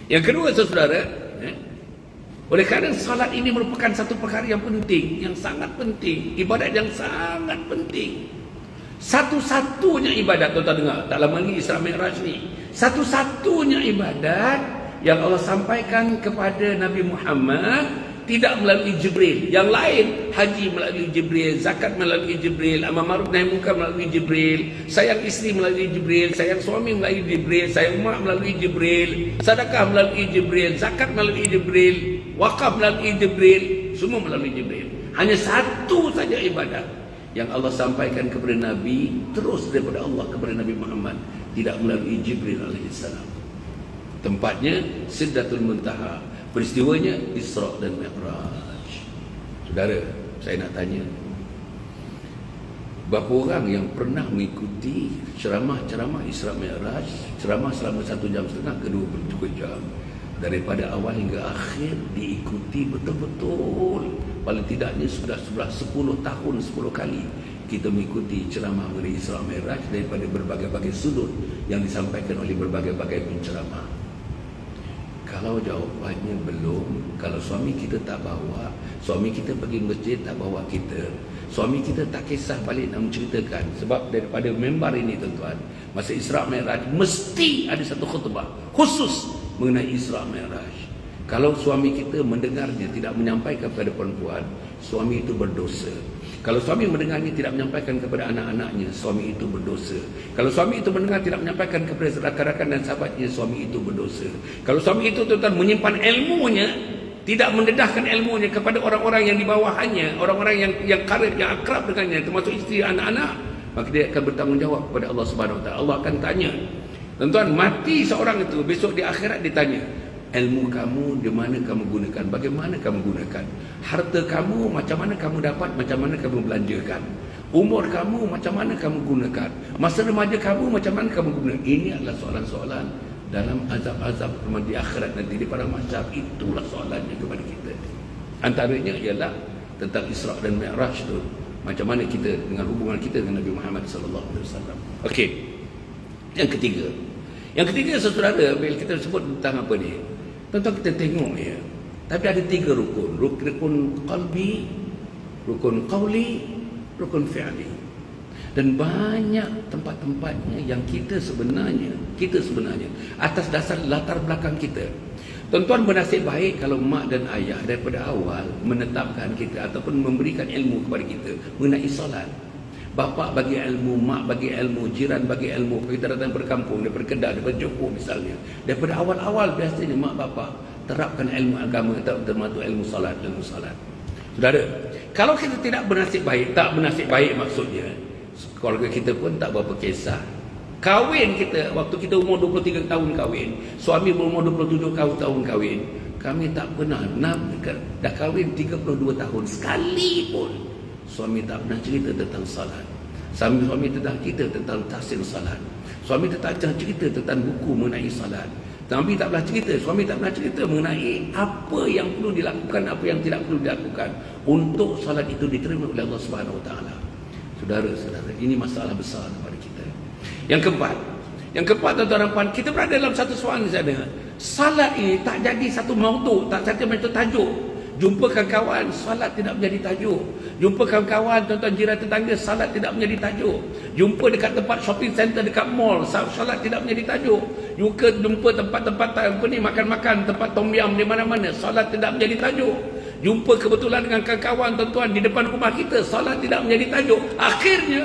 Yang kedua, saudara, oleh kerana salat ini merupakan satu perkara yang penting, yang sangat penting, ibadat yang sangat penting. Satu-satunya ibadat, tuan-tuan dengar, tak lama lagi Isra Mi'raj ni, satu-satunya ibadat yang Allah sampaikan kepada Nabi Muhammad tidak melalui Jibril. Yang lain, haji melalui Jibril, zakat melalui Jibril, amar ma'ruf nahi munkar melalui Jibril, sayang isteri melalui Jibril, sayang suami melalui Jibril, sayang mak melalui Jibril, sedekah melalui Jibril, zakat melalui Jibril, wakaf melalui Jibril, semua melalui Jibril. Hanya satu saja ibadat yang Allah sampaikan kepada Nabi terus daripada Allah kepada Nabi Muhammad, tidak melalui Jibril alaihissalam. Tempatnya Sidratul Muntaha, peristiwanya Isra dan Mi'raj. Saudara, saya nak tanya, berapa orang yang pernah mengikuti ceramah-ceramah Isra Mi'raj, ceramah selama 1 jam setengah ke 2 jam, daripada awal hingga akhir diikuti betul-betul? Paling tidaknya sudah 10 tahun 10 kali kita mengikuti ceramah mengenai Isra Mi'raj daripada berbagai-bagai sudut yang disampaikan oleh berbagai-bagai penceramah. Kalau jawapannya belum, kalau suami kita tak bawa, suami kita pergi masjid tak bawa kita, Suami kita tak kisah balik nak menceritakan. Sebab daripada member ini tuan-tuan, masa Isra' Mi'raj mesti ada satu khutbah khusus mengenai Isra' Mi'raj. Kalau suami kita mendengarnya tidak menyampaikan kepada perempuan, suami itu berdosa. Kalau suami mendengarnya tidak menyampaikan kepada anak-anaknya, suami itu berdosa. Kalau suami itu mendengar tidak menyampaikan kepada rakan-rakan dan sahabatnya, suami itu berdosa. Kalau suami itu tuan-tuan menyimpan ilmunya, tidak mendedahkan ilmunya kepada orang-orang yang di bawahnya, orang-orang yang karib, yang akrab dengannya, termasuk isteri, anak-anak, maka dia akan bertanggungjawab kepada Allah Subhanahu Wa Taala. Allah akan tanya. Tuan-tuan, mati seorang itu, besok di akhirat ditanya, ilmu kamu di mana kamu gunakan, bagaimana kamu gunakan, harta kamu macam mana kamu dapat, macam mana kamu belanjakan, umur kamu macam mana kamu gunakan, masa remaja kamu macam mana kamu gunakan. Ini adalah soalan-soalan dalam azab-azab di akhirat nanti di padang mahsyar. Itulah soalannya kepada kita. Antaranya ialah tentang Isra' dan Mi'raj tu, macam mana kita dengan hubungan kita dengan Nabi Muhammad sallallahu alaihi wasallam. Okey. Yang ketiga saudara, bila kita sebut tentang apa ni, tuan-tuan kita tengok ya. Tapi ada 3 rukun. Rukun qalbi, rukun qawli, rukun fi'li. Dan banyak tempat-tempatnya yang kita sebenarnya atas dasar latar belakang kita. Tuan-tuan bernasib baik kalau mak dan ayah daripada awal menetapkan kita ataupun memberikan ilmu kepada kita mengenai solat. Bapa bagi ilmu, mak bagi ilmu, jiran bagi ilmu. Kita datang berkampung daripada Kedah, daripada Johor misalnya. Daripada awal-awal biasanya mak bapa terapkan ilmu agama, termasuk ilmu salat. Saudara, kalau kita tidak bernasib baik, tak bernasib baik maksudnya, keluarga kita pun tak berapa kisah. Kahwin kita, waktu kita umur 23 tahun kahwin, suami berumur 27 tahun kahwin, kami tak pernah, dah kahwin 32 tahun, sekali pun suami tak pernah cerita tentang salat. Suami tentang cerita tentang tahsin salat. Suami tak cerita tentang buku mengenai salat. Nabi tak pernah cerita, suami tak pernah cerita mengenai apa yang perlu dilakukan, apa yang tidak perlu dilakukan untuk salat itu diterima oleh Allah Subhanahu Wa Taala. Saudara-saudara, ini masalah besar kepada kita. Yang keempat tuan-tuan, kita berada dalam satu soalan di sana. Salat ini tak jadi satu maudhu, tak jadi macam tajuk. Jumpa kawan-kawan, salat tidak menjadi tajuk. Jumpa kawan-kawan, tuan-tuan jiran tetangga, salat tidak menjadi tajuk. Jumpa dekat tempat shopping center, dekat mall, salat tidak menjadi tajuk. Jumpa tempat-tempat makan-makan, tempat tom yum di mana-mana, salat tidak menjadi tajuk. Jumpa kebetulan dengan kawan-kawan, tuan-tuan, di depan rumah kita, salat tidak menjadi tajuk. Akhirnya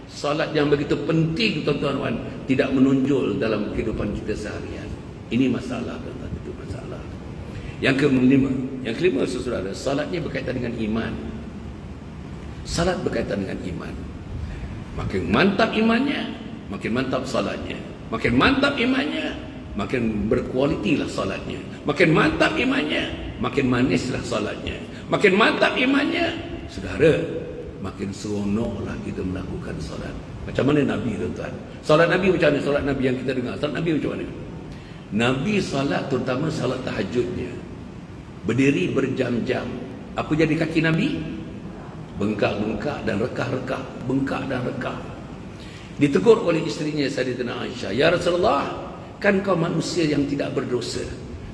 salat yang begitu penting, tuan-tuan, tidak menonjol dalam kehidupan kita seharian. Ini masalah, tuan-tuan, itu masalah. Yang kelima saudara, salatnya berkaitan dengan iman. Salat berkaitan dengan iman. Makin mantap imannya, makin mantap salatnya. Makin mantap imannya, makin berkualitilah salatnya. Makin mantap imannya, makin manislah salatnya. Makin mantap imannya, saudara, makin seronoklah kita melakukan salat. Macam mana Nabi, tuan-tuan? Salat Nabi macam mana? Salat Nabi yang kita dengar, salat Nabi macam mana? Nabi salat, terutama salat tahajudnya, berdiri berjam-jam. Apa jadi kaki Nabi? Bengkak-bengkak dan rekah-rekah. Bengkak dan rekah. Ditegur oleh isterinya Sayyidatina Aisyah, "Ya Rasulullah, kan kau manusia yang tidak berdosa.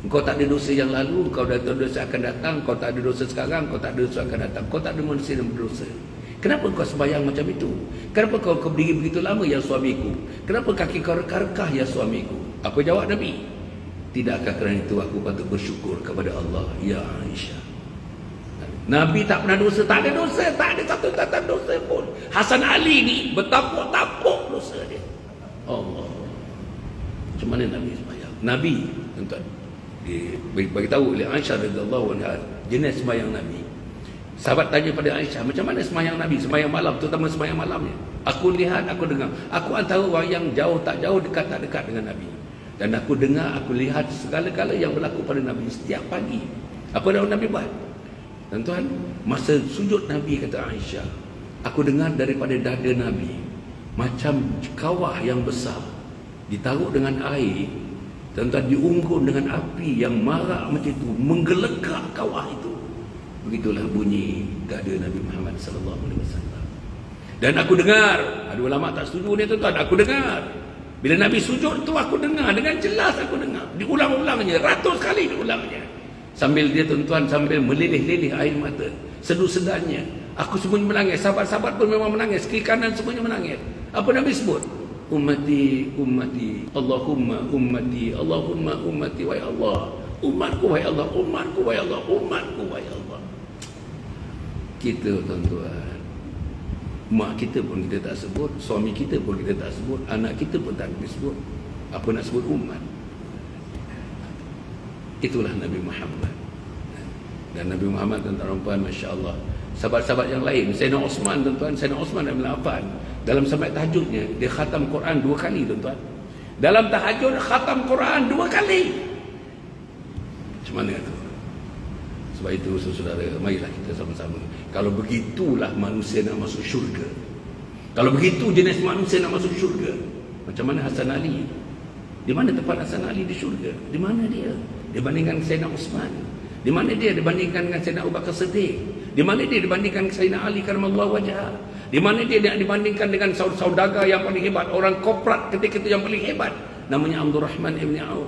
Kau tak ada dosa yang lalu, kau dah tahu dosa akan datang, kau tak ada dosa sekarang, kau tak ada dosa akan datang. Kau tak ada manusia yang berdosa. Kenapa kau sembahyang macam itu? Kenapa kau berdiri begitu lama ya suamiku? Kenapa kaki kau rekah-rekah ya suamiku?" Apa jawab Nabi? "Tidakkah kerana itu aku patut bersyukur kepada Allah, ya Aisyah." Nabi tak pernah dosa, tak ada dosa, tak ada satu tatan dosa pun. Hasan Ali ni bertapuk-tapuk dosa dia. Allah. Macam mana Nabi sembahyang? Nabi, tuan-tuan, bagi tahu oleh Aisyah radhiyallahu anha jenis sembahyang Nabi. Sahabat tanya pada Aisyah, macam mana sembahyang Nabi, sembahyang malam, terutama sembahyang malamnya. Aku lihat, aku dengar. Aku antara orang yang jauh tak jauh, dekat tak dekat dengan Nabi. Dan aku dengar, aku lihat segala-gala yang berlaku pada Nabi setiap pagi. Apa yang Nabi buat? Tuan-tuan, masa sujud Nabi, kata Aisyah, aku dengar daripada dada Nabi macam kawah yang besar ditaruh dengan air, tuan-tuan, diunggun dengan api yang marak macam itu, menggelekak kawah itu. Begitulah bunyi dada Nabi Muhammad sallallahu alaihi wasallam. Dan aku dengar, ada ulama tak setuju ni, tuan-tuan, aku dengar bila Nabi sujud tu, aku dengar dengan jelas, aku dengar diulang-ulangnya, ratus kali diulangnya. Sambil dia, tuan-tuan, sambil meleleh-leleh air mata, sedu-sedannya, Aku semuanya menangis. Sahabat-sahabat pun memang menangis. Kiri kanan semuanya menangis. Apa Nabi sebut? Ummati, ummati, Allahumma ummati, Allahumma ummati, wahai Allah. Umatku, wahai Allah. Umatku, wahai Allah. Umatku, wahai Allah. Kita, tuan-tuan, mak kita pun kita tak sebut, suami kita pun kita tak sebut, anak kita pun tak sebut. Apa nak sebut umat? Itulah Nabi Muhammad. Dan Nabi Muhammad, tuan-tuan dan puan, Masya Allah, sahabat-sahabat yang lain, Sayyidina Osman, tuan-tuan, Sayyidina Osman bin Affan, dalam sampai tahajudnya dia khatam Quran 2 kali, tuan-tuan. Dalam tahajud khatam Quran 2 kali. Macam mana tu? Sebab itu, saudara, marilah kita sama-sama. Kalau begitulah manusia nak masuk syurga. Kalau begitu jenis manusia nak masuk syurga, macam mana Hasan Ali? Di mana tempat Hasan Ali di syurga? Di mana dia dibandingkan Sayyidina Osman? Di mana dia dibandingkan dengan Sayyidina Abu Bakar Siddiq? Di mana dia dibandingkan Sayyidina Ali karamallahu wajhah? Di mana dia dibandingkan dengan saudagar yang paling hebat, orang korporat ketika itu yang paling hebat, namanya Abdul Rahman ibn Auf?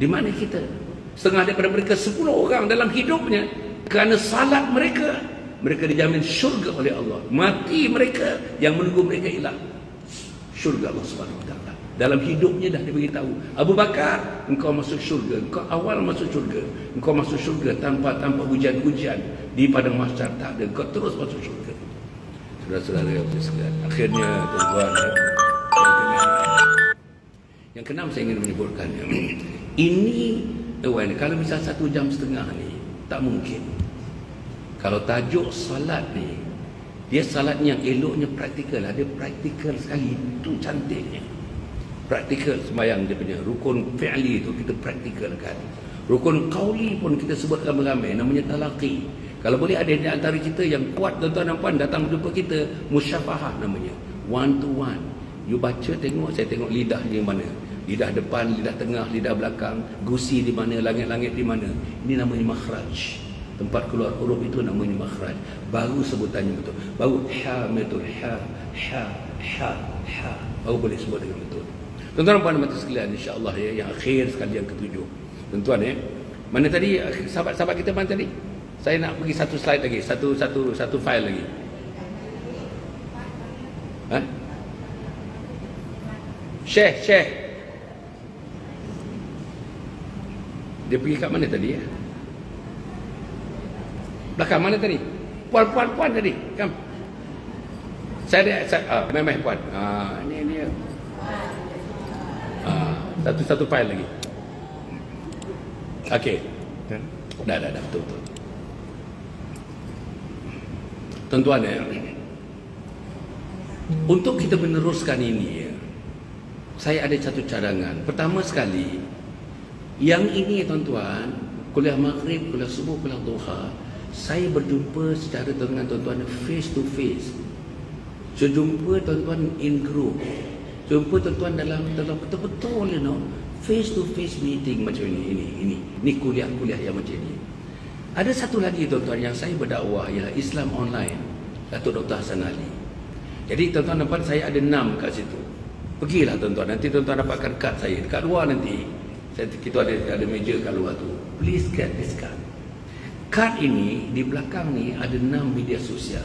Di mana kita? Setengah daripada mereka 10 orang dalam hidupnya, kerana salat mereka, mereka dijamin syurga oleh Allah. Mati mereka, yang menunggu mereka ialah syurga Allah Subhanahu Wa Taala. Dalam hidupnya dah diberitahu, Abu Bakar, engkau masuk syurga, engkau awal masuk syurga, engkau masuk syurga tanpa hujan-hujan di padang mahsyar tak ada, engkau terus masuk syurga. Saudara-saudara yang sekalian, akhirnya tuan-tuan, yang keenam saya ingin menyebutkannya. Ini kalau misal 1 jam setengah ni tak mungkin. Kalau tajuk salat ni, dia salat yang eloknya praktikal lah. Dia praktikal sekali, itu cantiknya. Praktikal sembahyang dia punya rukun fi'li itu kita praktikalkan. Rukun qauli pun kita sebut ramai-ramai, namanya talaqi. Kalau boleh ada di antara kita yang kuat, tuan-tuan dan puan, datang jumpa kita, musyafahah namanya, one to one. You baca, tengok, saya tengok lidahnya mana, lidah depan, lidah tengah, lidah belakang, gusi di mana, langit-langit di mana. Ini namanya makhraj. Tempat keluar huruf itu namanya makhraj. Baru sebutannya betul. Baru ha betul, ha, ha, ha, ha. Baru boleh sebut dengan betul. Tuan-tuan dan puan mata sekalian, insya-Allah ya, yang akhir sekali yang ketujuh. Tuan-tuan ya. Mana tadi sahabat-sahabat kita mana tadi? Saya nak pergi satu slide lagi, satu file lagi. Ha? Share. Dia pergi kat mana tadi ya? Belakang mana tadi? Puan tadi. Kam. Saya memang puan. Ini dia. Satu file lagi. Okey. Dah betul. Tuan-tuan ya. Untuk kita meneruskan ini ya, saya ada satu cadangan. Pertama sekali, yang ini tuan-tuan, kuliah maghrib, kuliah subuh, kuliah duha, saya berjumpa secara dengan tuan-tuan face to face. Saya jumpa tuan-tuan in group. Jumpa tuan-tuan dalam betul-betul face to face meeting macam ini kuliah-kuliah yang macam ini. Ada satu lagi tuan-tuan yang saya berdakwah, ialah Islam online, Datuk Dr. Hasan Ali. Jadi tuan-tuan dapat, saya ada 6 kat situ. Pergilah tuan-tuan, nanti tuan-tuan dapatkan kad saya dekat luar nanti. Kita ada meja kat luar tu. Please get this card. Kad ini di belakang ni ada 6 media sosial.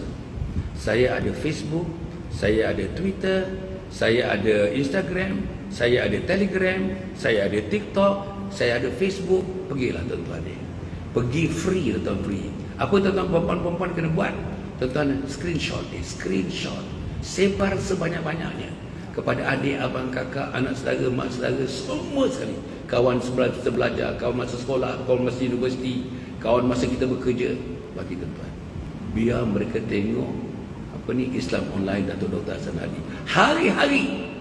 Saya ada Facebook, saya ada Twitter, saya ada Instagram, saya ada Telegram, saya ada TikTok, saya ada Facebook. Pergilah tuan-tuan ni. Pergi free, tuan-tuan, free. Apa tuan-tuan perempuan-perempuan kena buat? Tuan-tuan screenshot ni, screenshot. Sebar sebanyak-banyaknya kepada adik, abang, kakak, anak saudara, mak saudara, semua sekali. Kawan sebelah kita belajar, kawan masa sekolah, kawan masa universiti, kawan masa kita bekerja. Bagi tuan-tuan, biar mereka tengok apa ni Islam online Datuk Dr. Hasan Ali. Hari-hari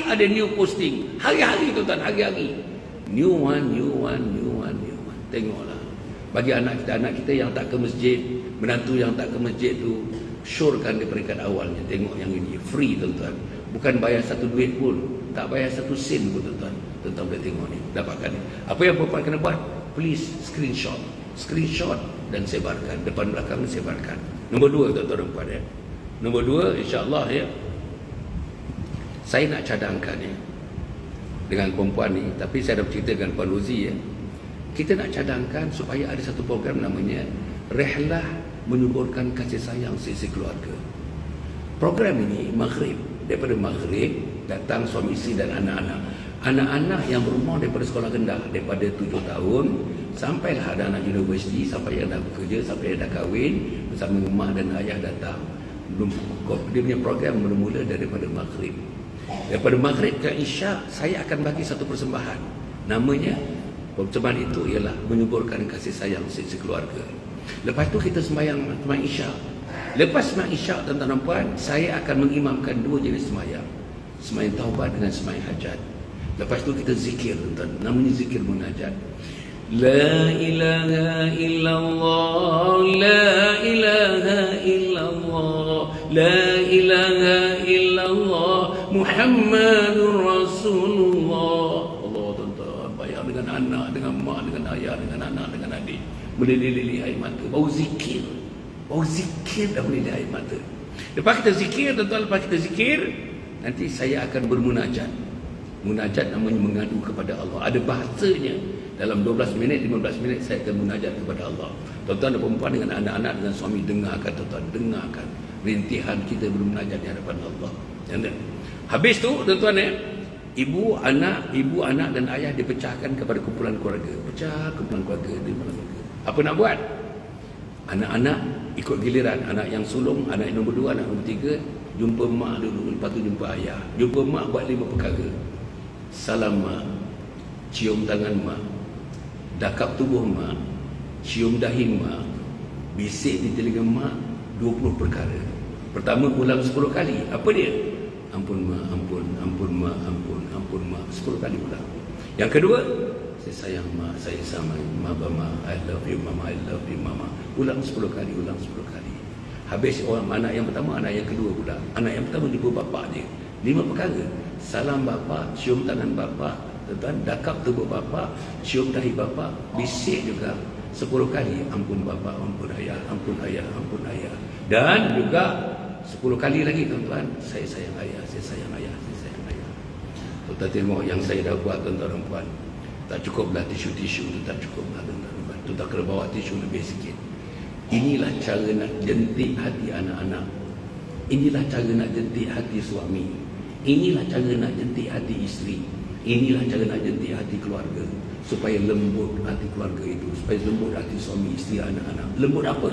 ada new posting. Hari-hari tuan-tuan, hari-hari. New one. Tengoklah. Bagi anak kita yang tak ke masjid, menantu yang tak ke masjid tu, syorkan di peringkat awalnya. Tengok yang ini free tuan-tuan. Bukan bayar satu duit pun, tak bayar satu sen pun tuan-tuan. Tuan-tuan boleh tengok ni, dapatkan ni. Apa yang perempuan kena buat? Please screenshot dan sebarkan. Depan belakang sebarkan. Nombor 2 tuan-tuan dan puan ya. Nombor 2 insya-Allah ya. Saya nak cadangkan ya dengan perempuan ni, tapi saya dah bercerita dengan Puan Rozi ya. Kita nak cadangkan supaya ada satu program namanya Rehlah menyuburkan kasih sayang sisi keluarga. Program ini maghrib, daripada maghrib datang suami isteri dan anak-anak. Anak-anak yang berumur daripada sekolah rendah, daripada 7 tahun sampailah ada anak universiti, sampai yang dah bekerja, sampai yang dah kahwin, bersama mak dan ayah datang. Dia punya program bermula daripada maghrib. Daripada maghrib ke isyak, saya akan bagi satu persembahan. Namanya, persembahan itu ialah menyuburkan kasih sayang sisi keluarga. Lepas tu kita sembahyang isyak. Lepas sembahyang isyak, tuan-tuan dan puan, saya akan mengimamkan 2 jenis sembahyang. Sembahyang taubat dengan sembahyang hajat. Lepas tu kita zikir, tuan-tuan. Namanya zikir munajat. La ilaha illallah, la ilaha illallah, la ilaha illallah, Muhammadur Rasulullah. Allah, tuan-tuan, bayar dengan anak, dengan mak, dengan ayah, dengan anak, dengan adik. Meleleh-leleh air mata. Bau zikir dah meleleh air mata. Lepas kita zikir, tuan-tuan, lepas kita zikir, nanti saya akan bermunajat. Munajat namanya mengadu kepada Allah. Ada bahasanya. Dalam 12 minit, 15 minit saya akan munajat kepada Allah. Tuan-tuan dan perempuan dengan anak-anak, dengan suami, dengarkan, tuan-tuan, dengarkan rintihan kita bermunajat di hadapan Allah. Habis tu, tuan-tuan, ibu, anak dan ayah dipecahkan kepada kumpulan keluarga. Pecah kumpulan keluarga. Apa nak buat? Anak-anak ikut giliran. Anak yang sulung, anak yang nombor 2, anak nombor 3, jumpa mak dulu, lepas tu jumpa ayah. Jumpa mak buat 5 perkara. Salam mak, cium tangan mak, dakap tubuh mak, cium dahi mak, bisik di telinga mak, 20 perkara. Pertama ulang 10 kali. Apa dia? Ampun mak, ampun, ampun mak, ampun, ampun mak. 10 kali ulang. Yang kedua, saya sayang mak, saya sama mama, I love you mama, I love you mama. Ulang 10 kali, ulang 10 kali. Habis anak yang pertama, anak yang kedua pula. Anak yang pertama jumpa bapak dia. 5 perkara. Salam bapak, cium tangan bapak, tuan, dakap tubuh bapak, cium dahi bapak, bisik juga 10 kali. Ampun bapak, ampun ayah, ampun ayah, ampun ayah. Dan juga 10 kali lagi, tuan-tuan, saya sayang ayah, saya sayang ayah, saya sayang ayah. Tuan-tuan tengok yang saya dah buat, tuan-tuan dan puan. Tak cukuplah tisu-tisu tu, tak cukuplah, tuan-tuan dan puan. Tuan-tuan kena bawa tisu lebih sikit. Inilah cara nak jentik hati anak-anak. Inilah cara nak jentik hati suami. Inilah cara nak jentik hati isteri. Inilah cara nak jentik hati keluarga. Supaya lembut hati keluarga itu. Supaya lembut hati suami, isteri, anak-anak. Lembut apa?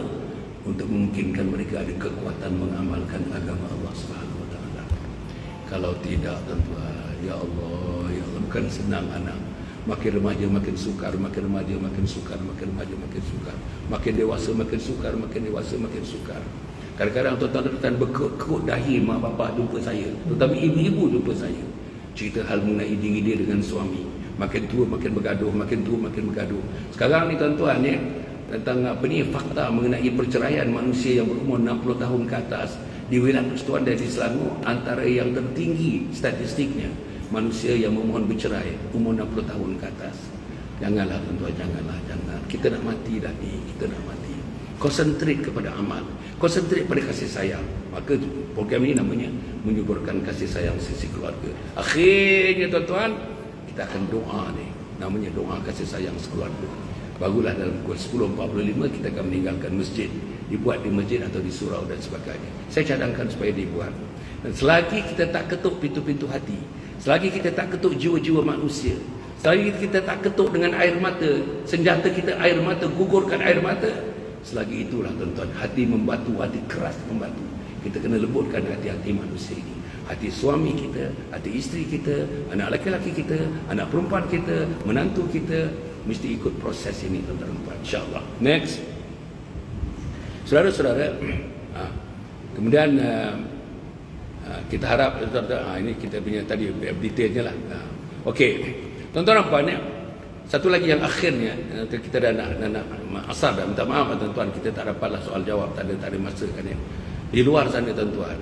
Untuk memungkinkan mereka ada kekuatan mengamalkan agama Allah SWT. Kalau tidak, tuan-tuan, ya Allah, bukan senang anak. Makin remaja makin sukar, makin remaja makin sukar, makin remaja makin sukar. Makin dewasa makin sukar, makin dewasa makin sukar. Kadang-kadang tuan-tuan berkekut dahi mak bapak jumpa saya. Tetapi ibu-ibu jumpa saya. Cerita hal mengenai diri dia dengan suami. Makin tua makin bergaduh, makin tua makin bergaduh. Sekarang ni tuan-tuan tentang fakta mengenai perceraian manusia yang berumur 60 tahun ke atas di wilayah Persekutuan dan di Selangor antara yang tertinggi statistiknya manusia yang memohon bercerai umur 60 tahun ke atas. Janganlah tuan-tuan, jangan. Kita nak mati dah ni, kita nak mati. Konsentrate kepada amal, konsentrate pada kasih sayang. Maka program ini namanya menyuburkan kasih sayang sisi keluarga. Akhirnya tuan-tuan, kita akan doa ni, namanya doa kasih sayang sekeluarga. Barulah dalam pukul 10.45 kita akan meninggalkan masjid. Dibuat di masjid atau di surau dan sebagainya. Saya cadangkan supaya dibuat. Dan selagi kita tak ketuk pintu-pintu hati, selagi kita tak ketuk jiwa-jiwa manusia, selagi kita tak ketuk dengan air mata, senjata kita air mata, gugurkan air mata, selagi itulah tuan-tuan, hati membatu, hati keras membatu. Kita kena lembutkan hati-hati manusia ini. Hati suami kita, hati isteri kita, anak lelaki kita, anak perempuan kita, menantu kita, mesti ikut proses ini tuan-tuan, insya-Allah. Next. Saudara-saudara, kemudian kita harap ini kita punya tadi detailnya lah. Okey. Tuan-tuan apa ni? Satu lagi yang akhirnya kita dah nak asar dah, minta maaf tuan-tuan, kita tak dapatlah soal jawab, tak ada masa kan ya. Di luar sana tuan-tuan.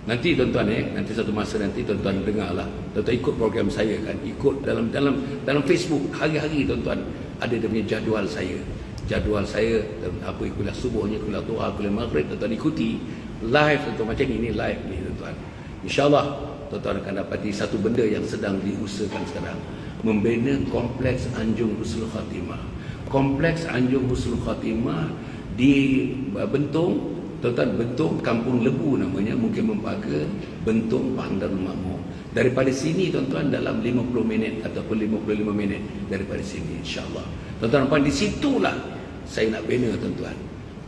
Nanti tuan-tuan nanti satu masa nanti tuan-tuan dengarlah. Tuan-tuan ikut program saya kan, ikut dalam Facebook hari-hari tuan-tuan ada dia punya jadual saya. Jadual saya apa kuliah subuhnya, kuliah duha, kuliah maghrib, tuan-tuan ikuti live tuan-tuan macam ini live ni tuan-tuan. Insya-Allah tuan-tuan akan dapati satu benda yang sedang diusahakan sekarang, membina kompleks Anjung Husnul Khatimah. Kompleks Anjung Husnul Khatimah di Bentong, tuan-tuan, Bentong Kampung Lebu namanya, mungkin Mempaga, Bentong, Pahang Darul Makmur. Daripada sini tuan-tuan dalam 50 minit ataupun 55 minit daripada sini, insya-Allah. Tuan-tuan, di situlah saya nak bina tuan-tuan.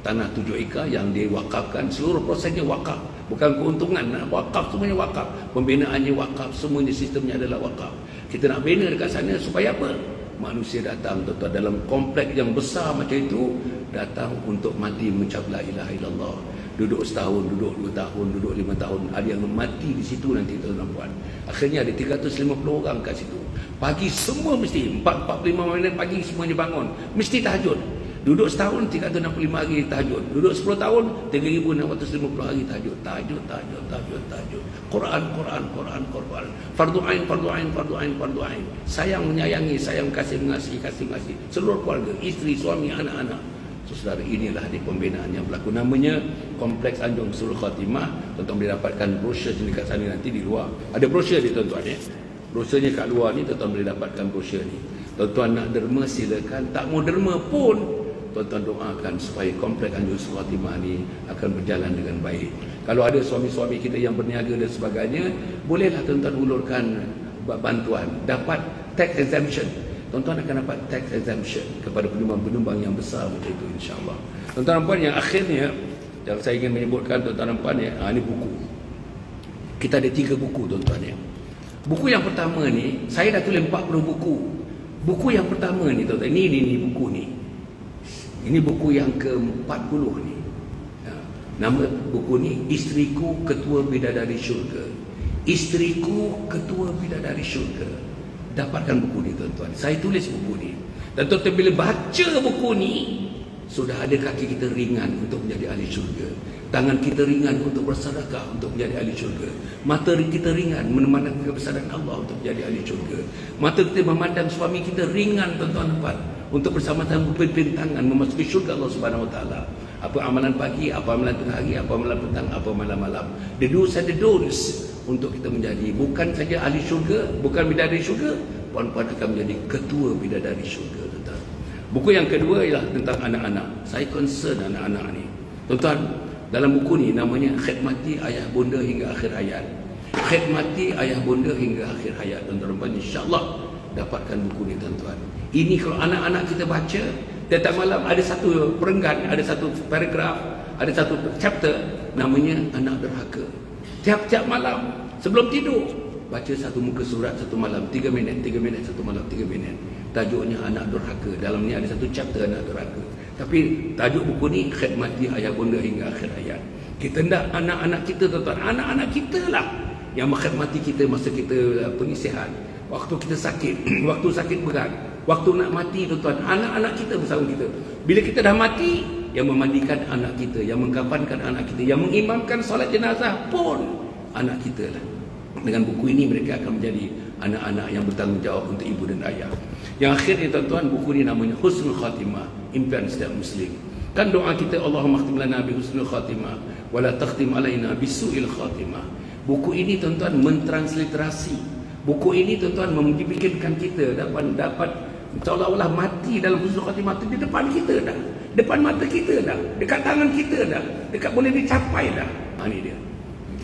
Tanah 7 ekar yang diwakafkan, seluruh prosesnya wakaf. Bukan keuntungan, nak wakaf, semuanya wakaf. Pembinaannya wakaf, semuanya sistemnya adalah wakaf. Kita nak bina dekat sana supaya apa? Manusia datang tuan-tuan dalam kompleks yang besar macam itu, datang untuk mati mengucap la ilaha illallah. Duduk setahun, duduk 2 tahun, duduk 5 tahun. Ada yang mati di situ nanti tuan-tuan puan. Akhirnya ada 350 orang kat situ. Pagi semua mesti 4:45 minit pagi semuanya bangun. Mesti tahajud. Duduk setahun 365 hari tahajud. Duduk 10 tahun 3650 hari tahajud. Tahajud. Quran. Fardu ain. Sayang menyayangi, sayang kasih mengasihi. Seluruh keluarga, isteri, suami, anak-anak. Saudara, inilah di pembinaan yang berlaku. Namanya Kompleks Anjung Husnul Khatimah. Tuan-tuan boleh dapatkan brosur dekat sana nanti di luar. Ada brosur ni tuan-tuan ya. Brosurnya kat luar ni tuan-tuan boleh dapatkan brosur ni. Tuan-tuan nak derma silakan, tak mau derma pun tuan-tuan doakan supaya Kompleks Anjung Husnul Khatimah ni akan berjalan dengan baik. Kalau ada suami-suami kita yang berniaga dan sebagainya, bolehlah tuan-tuan ulurkan bantuan, dapat tax exemption. Tuan-tuan akan dapat tax exemption kepada penyumbang-penyumbang yang besar macam itu, insya-Allah. Tuan-tuan dan puan, yang akhirnya yang saya ingin menyebutkan tuan-tuan dan puan ya, ini buku. Kita ada 3 buku tuan-tuan ya. Buku yang pertama ni, saya dah tulis 40 buku. Buku yang pertama ni tuan-tuan, ini buku ni. Ini buku yang ke-40 ni. Nama buku ni Isteriku Ketua Bidadari Syurga. Isteriku Ketua Bidadari Syurga. Dapatkan buku ni tuan-tuan. Saya tulis buku ni. Dan tuan-tuan bila baca buku ni, sudah ada kaki kita ringan untuk menjadi ahli syurga. Tangan kita ringan untuk bersedekah untuk menjadi ahli syurga. Mata kita ringan memandang kebesaran Allah untuk menjadi ahli syurga. Mata kita memandang suami kita ringan tuan-tuan dan puan untuk bersama-sama berpimpin tangan memasuki syurga Allah Subhanahu Wa Taala. Apa amalan pagi, apa amalan tengah hari, apa amalan petang, apa amalan malam. The do's and the don'ts untuk kita menjadi bukan saja ahli syurga, bukan bidadari syurga, puan-puan akan menjadi ketua bidadari syurga, tuan-tuan. Buku yang kedua ialah tentang anak-anak. Saya concern anak-anak ni. Tuan-tuan, dalam buku ni namanya Khidmati Ayah Bunda Hingga Akhir Hayat. Khidmati Ayah Bunda Hingga Akhir Hayat. Tuan-tuan, insya-Allah dapatkan buku ni tuan-tuan. Ini kalau anak-anak kita baca, tiap malam ada satu perenggan, ada satu paragraf, ada satu chapter namanya Anak Derhaka. Tiap-tiap malam sebelum tidur baca satu muka surat satu malam, 3 minit satu malam, 3 minit. Tajuknya Anak Derhaka. Dalam ni ada satu chapter Anak Derhaka. Tapi tajuk buku ni Khidmati Ayah Bunda Hingga Akhir Hayat. Kita hendak anak-anak kita tuan-tuan, anak-anak kita lah yang mengkhidmati kita masa kita pengisihan. Waktu kita sakit, waktu sakit berat, waktu nak mati tuan-tuan, anak-anak kita bersama kita. Bila kita dah mati, yang memandikan anak kita, yang mengkafankan anak kita, yang mengimamkan solat jenazah pun anak kita lah. Dengan buku ini mereka akan menjadi anak-anak yang bertanggungjawab untuk ibu dan ayah. Yang akhirnya tuan-tuan, buku ini namanya Husnul Khatimah, impian setiap Muslim. Kan doa kita, Allahumma khtim lana bi husnul khatimah wa la takhtim alaina bisu'il khatimah. Buku ini tuan-tuan mentransliterasi. Buku ini tuan-tuan membikinkan kita dapat seolah-olah mati dalam husnul khatimah itu di depan kita dah. Depan mata kita dah. Dekat tangan kita dah. Dekat boleh dicapai dah. Ini dia.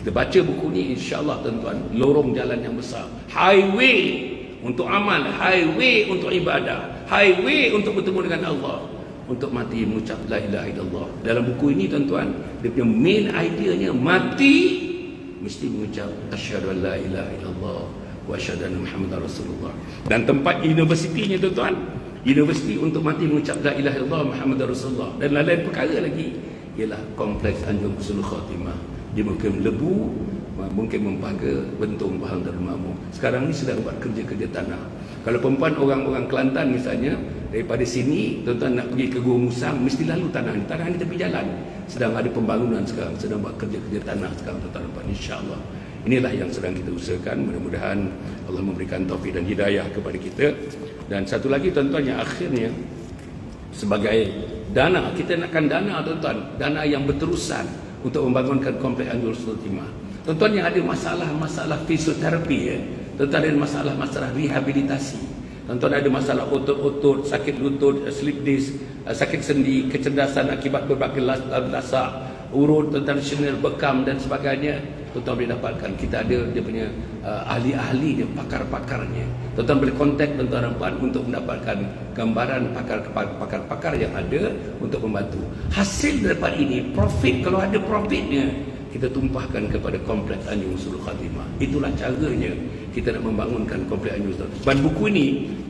Kita baca buku ni, insya-Allah tuan-tuan, lorong jalan yang besar. Highway untuk amal, highway untuk ibadah, highway untuk bertemu dengan Allah, untuk mati mengucap la ilaha illallah. Dalam buku ini tuan-tuan, dia punya main ideanya mati mesti mengucap asyhadu an la ilaha illallah wa asyhadu anna muhammadar rasulullah. Dan tempat universitinya tuan-tuan, universiti untuk mati mengucap la ilaha illallah muhammadar rasulullah. Dan lain-lain perkara lagi ialah Kompleks Anjung Husnul Khatimah. Dia mungkin Lebu, mungkin Mempaga, Bentong, Pahang Darul Makmur. Sekarang ni sedang buat kerja-kerja tanah. Kalau perempuan orang-orang Kelantan misalnya, daripada sini tuan-tuan nak pergi ke Gua Musang, mesti lalu tanah ni. Tanah ni tepi jalan. Sedang ada pembangunan sekarang, sedang buat kerja-kerja tanah sekarang tuan-tuan, insya-Allah. Inilah yang sedang kita usahakan. Mudah-mudahan Allah memberikan taufik dan hidayah kepada kita. Dan satu lagi tuan-tuan, yang akhirnya sebagai dana, kita nakkan dana tuan-tuan, dana yang berterusan untuk membangunkan Kompleks Anjung Husnul Khatimah. Tuan-tuan, yang ada masalah-masalah fisioterapi ya. Tuan-tuan, ada masalah-masalah rehabilitasi. Tuan-tuan ada masalah otot-otot, sakit lutut, slip disc, sakit sendi, kecerdasan akibat berbagai lasak, urut, tradisional, bekam dan sebagainya. Tuan-tuan boleh dapatkan. Kita ada dia punya ahli-ahli dia, pakar-pakarnya. Tuan-tuan boleh kontak tuan-tuan dan puan untuk mendapatkan gambaran pakar-pakar yang ada untuk membantu. Hasil daripada ini, profit, kalau ada profitnya, kita tumpahkan kepada Kompleks Anjung Husnul Khatimah. Itulah caranya kita nak membangunkan Kompleks Anjung Husnul Khatimah. Dan buku ini,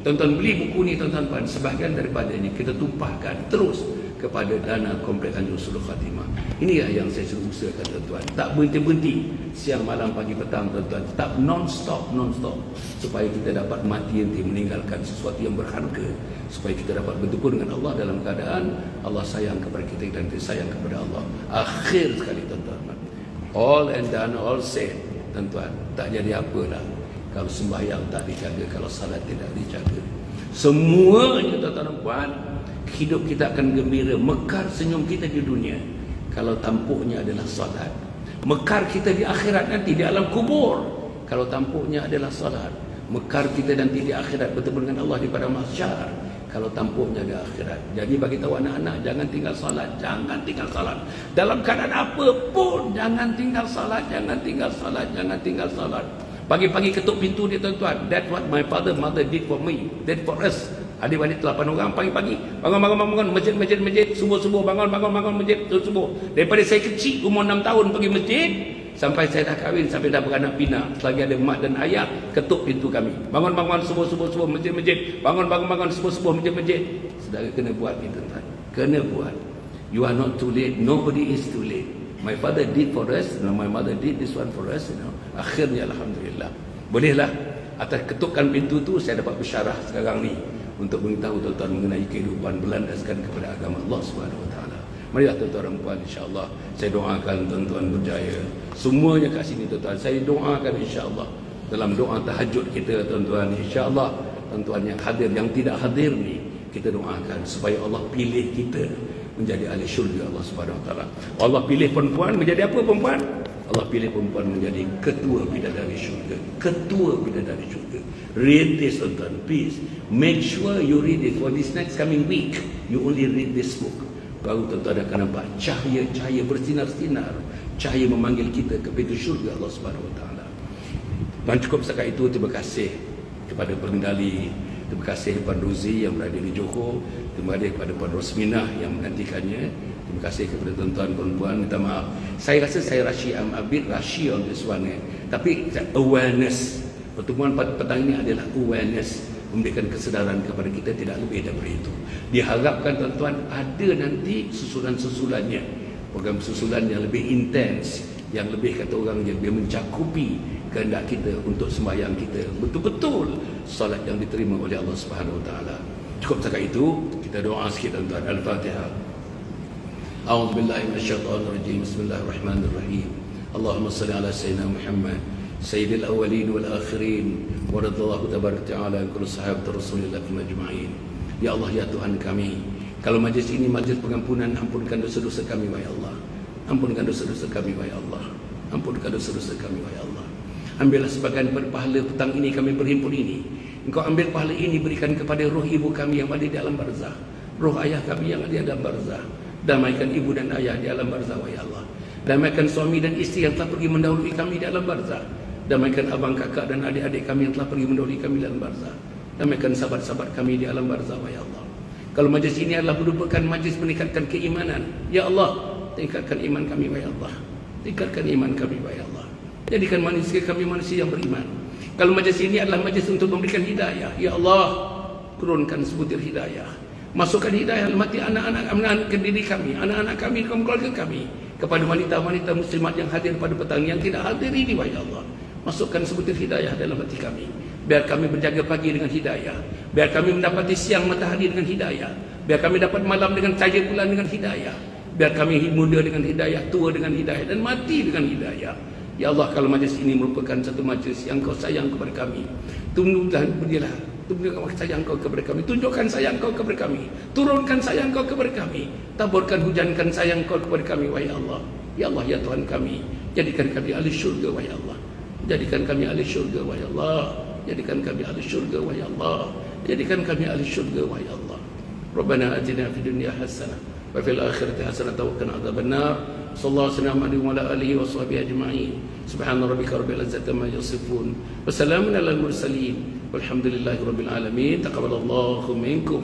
tuan-tuan beli buku ini, tuan-tuan, sebahagian daripadanya kita tumpahkan terus kepada dana Kompleks Anjung Husnul Khatimah. Inilah yang saya suruh usahakan, tuan-tuan. Tak berhenti-berhenti, siang, malam, pagi, petang, tuan-tuan. Tetap non-stop, supaya kita dapat mati nanti meninggalkan sesuatu yang berharga, supaya kita dapat bertemu dengan Allah dalam keadaan Allah sayang kepada kita dan kita sayang kepada Allah. Akhir sekali, tuan-tuan, all and done, all said, tuan-tuan, tak jadi apalah kalau sembahyang tak dijaga, kalau salat tidak dijaga. Semuanya, tuan-tuan dan puan, hidup kita akan gembira, mekar senyum kita di dunia kalau tampuknya adalah salat. Mekar kita di akhirat nanti di alam kubur kalau tampuknya adalah salat. Mekar kita nanti di akhirat bertemu dengan Allah di padang mahsyar kalau tampuknya di akhirat. Jadi bagi tahu anak-anak, jangan tinggal salat, jangan tinggal salat. Dalam keadaan apa pun jangan tinggal salat, jangan tinggal salat, jangan tinggal salat. Pagi-pagi ketuk pintu dia, tuan-tuan. That's what my father mother did for me, did for us. Adik-adik 8 orang pagi-pagi bangun masjid, subuh bangun masjid subuh. Daripada saya kecil umur 6 tahun pergi masjid sampai saya dah kahwin, sampai dah beranak pinak, selagi ada mak dan ayah ketuk pintu kami. Bangun subuh masjid. Bangun subuh masjid. Saudara kena buat ni, tuan-tuan. Kena buat. You are not too late. Nobody is too late. My father did for us, my mother did this one for us, Akhirnya alhamdulillah. Bolehlah atas ketukan pintu tu saya dapat bersyarah sekarang ni untuk mengetahui tuan-tuan mengenai kehidupan berlandaskan kepada agama Allah Subhanahu Wa Taala. Marilah tuan-tuan dan puan, insya-Allah saya doakan tuan-tuan berjaya. Semuanya kat sini, tuan-tuan. Saya doakan insya-Allah dalam doa tahajud kita, tuan-tuan, insya-Allah tuan-tuan yang hadir, yang tidak hadir ni, kita doakan supaya Allah pilih kita menjadi ahli syurga Allah Subhanahu Wa Taala. Allah pilih perempuan menjadi apa, perempuan? Allah pilih perempuan menjadi ketua bidadari syurga. Ketua bidadari syurga. Read this, tuan-tuan, please. Make sure you read it for this next coming week. You only read this book. Baru tuan-tuan akan nampak cahaya-cahaya bersinar-sinar. Cahaya memanggil kita ke pintu syurga Allah Subhanahu Wa Taala. Dan cukup setakat itu, terima kasih kepada pengendali, terima kasih kepada Ruzi yang berada di Johor, terima kasih kepada Puan Rosminah yang menantikannya, terima kasih kepada tuan-tuan perempuan. Minta maaf, saya rasa saya I'm a bit rushy on this one, tapi awareness, pertemuan petang ini adalah awareness, memberikan kesedaran kepada kita, tidak lebih daripada itu. Diharapkan tuan-tuan ada nanti susulan-susulannya, program susulan yang lebih intens, yang lebih kata orang yang lebih mencakupi kehendak kita untuk sembahyang kita betul-betul solat yang diterima oleh Allah Subhanahu Wa Taala. Cukup setakat itu, kita doa sikit, tuan-tuan. Al-Fatihah. A'udzubillahi minasyaitonirrajim. Bismillahirrahmanirrahim. Allahumma salli ala sayyidina Muhammad sayyidil awwalin wal akhirin wa radallahu tabaraka ta'ala an kulli sahabat Rasulillah majma'in. Ya Allah, ya Tuhan kami, kalau majlis ini majlis pengampunan, ampunkan dosa-dosa kami wahai Allah. Ampunkan dosa-dosa kami wahai Allah. Ampunkan dosa-dosa kami wahai Allah. Ambillah sebagian daripada pahala petang ini kami berhimpun ini. Engkau ambil pahala ini, berikan kepada roh ibu kami yang ada di alam barzah, roh ayah kami yang ada di alam barzah. Damaikan ibu dan ayah di alam barzah wahai Allah. Damaikan suami dan isteri yang telah pergi mendahului kami di alam barzah. Damaikan abang, kakak dan adik-adik kami yang telah pergi mendahului kami di alam barzah. Damaikan sahabat-sahabat kami di alam barzah wahai Allah. Kalau majlis ini adalah merupakan majlis meningkatkan keimanan, ya Allah, tingkatkan iman kami wahai Allah. Tingkatkan iman kami wahai Allah. Jadikan manusia kami manusia yang beriman. Kalau majlis ini adalah majlis untuk memberikan hidayah, ya Allah, turunkan sebutir hidayah. Masukkan hidayah dalam hati anak-anak diri kami, anak-anak kami, keluarga kami, kepada wanita-wanita muslimat yang hadir pada petang, yang tidak hadir ini wahai Allah. Masukkan sebutir hidayah dalam hati kami. Biar kami berjaga pagi dengan hidayah. Biar kami mendapati siang matahari dengan hidayah. Biar kami dapat malam dengan cahaya bulan dengan hidayah. Biar kami muda dengan hidayah, tua dengan hidayah, dan mati dengan hidayah. Ya Allah, kalau majlis ini merupakan satu majlis yang Kau sayang kepada kami, tunjukkan sayang Kau kepada kami, tunjukkan sayang Kau kepada kami, turunkan sayang Kau kepada kami, taburkan, hujankan sayang Kau kepada kami wahai Allah. Ya Allah, ya Tuhan kami, jadikan kami ahli syurga wahai Allah. Jadikan kami ahli syurga wahai Allah. Jadikan kami ahli syurga wahai Allah. Jadikan kami ahli syurga, wahai Allah. Rabbana atina fid dunya hasanah wa fil akhirati hasanah wa qina adzabannar. Sallallahu alaihi wa ala alihi wa sahbihi ajma'in. Subhana rabbika rabbil izzati amma yasifun. Wa salamun alal mursalin. Walhamdulillahi rabbil alamin. Taqabbalallahu minkum.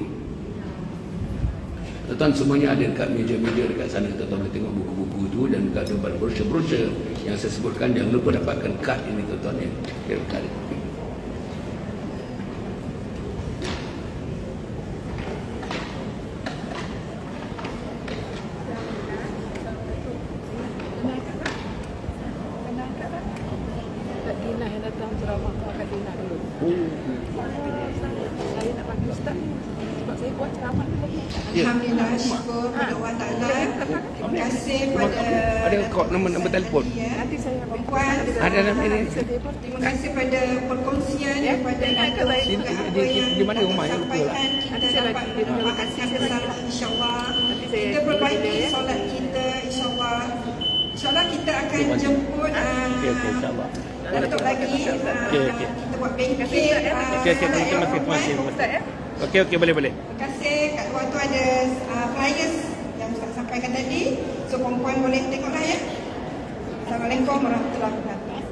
Tuan semuanya ada dekat meja-meja dekat sana. Tuan boleh tengok buku-buku itu dan juga ada brosur-brosur yang saya sebutkan. Jangan lupa dapatkan kad ini tuan ya. Kad. Kak Dina yang datang ceramah Kak Dina dulu. Saya nak panggil Ustaz sebab saya buat ceramah dulu. Alhamdulillah, syukur pada Allah Ta'ala. Terima kasih pada Ada kod nombor telefon. Nanti saya Puan. Ada dalam ini. Terima kasih pada perkongsian daripada Datuk baik. apa yang Di mana rumah yang betul lah? sampaikan. Nanti Kita saya dapat bagi. memanfaatkan bersama insyaAllah. saya Kita perbaiki bagi dia, ya. solat kita insyaAllah. InsyaAllah kita akan jemput Okey, insyaAllah. Datuk lagi. Okey. Kita buat bengkel. Okey, terima kasih. Ustaz ya. Okey, boleh. Terima kasih. Kat luar tu ada flyers yang Ustaz sampaikan tadi. So, perempuan boleh tengoklah ya. Assalamualaikum warahmatullahi wabarakatuh.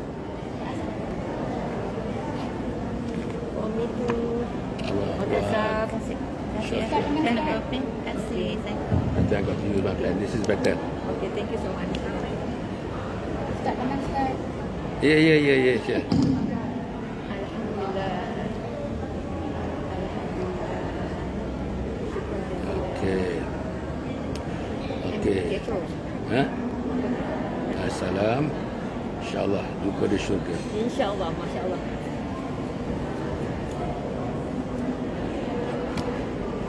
Nanti I got to use my plan. This is better. Okay, thank you so much. Ustaz pernah Ustaz? Yeah, sure. Alhamdulillah. Okay. Ha? Assalam. InsyaAllah jumpa di syurga. InsyaAllah, Masya Allah.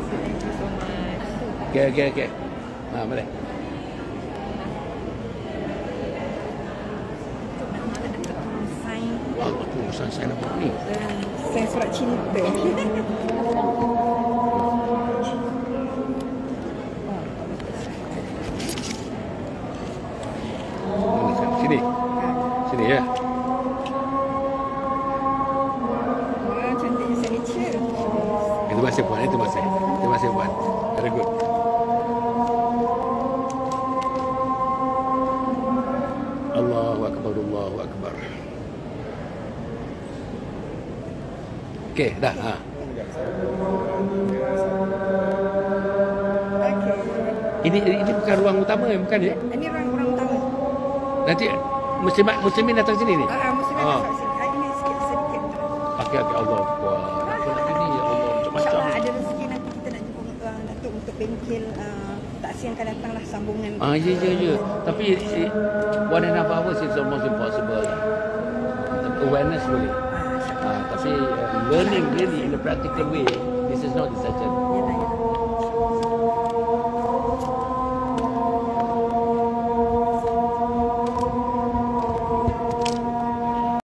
Thank you so much. Okay. Mari. Allah tu urusan saya nak buat ni. Saya surat cinta. Sini. Sini ya. Wah, cantiknya signature. Terima kasih puan. Terima kasih puan. Very good. Allahu Akbar. Okey, dah. Ha. Okay. Ini bukan ruang utama, bukan ya? Ini orang utama. Nanti muslimin datang sini ni. Muslim Ah. masuk sini. Ini sedikit. Okey, Allah Akbar. Apa lagi ni ya Allah, macam-macam. InsyaAllah ada rezeki nanti kita nak jumpa Datuk untuk bengkel taksi yang akan datang lah sambungan. Ya. Tapi 1.5 hours is almost impossible. Awareness boleh. Tapi learning really in a practical way, this is not the session. Ya,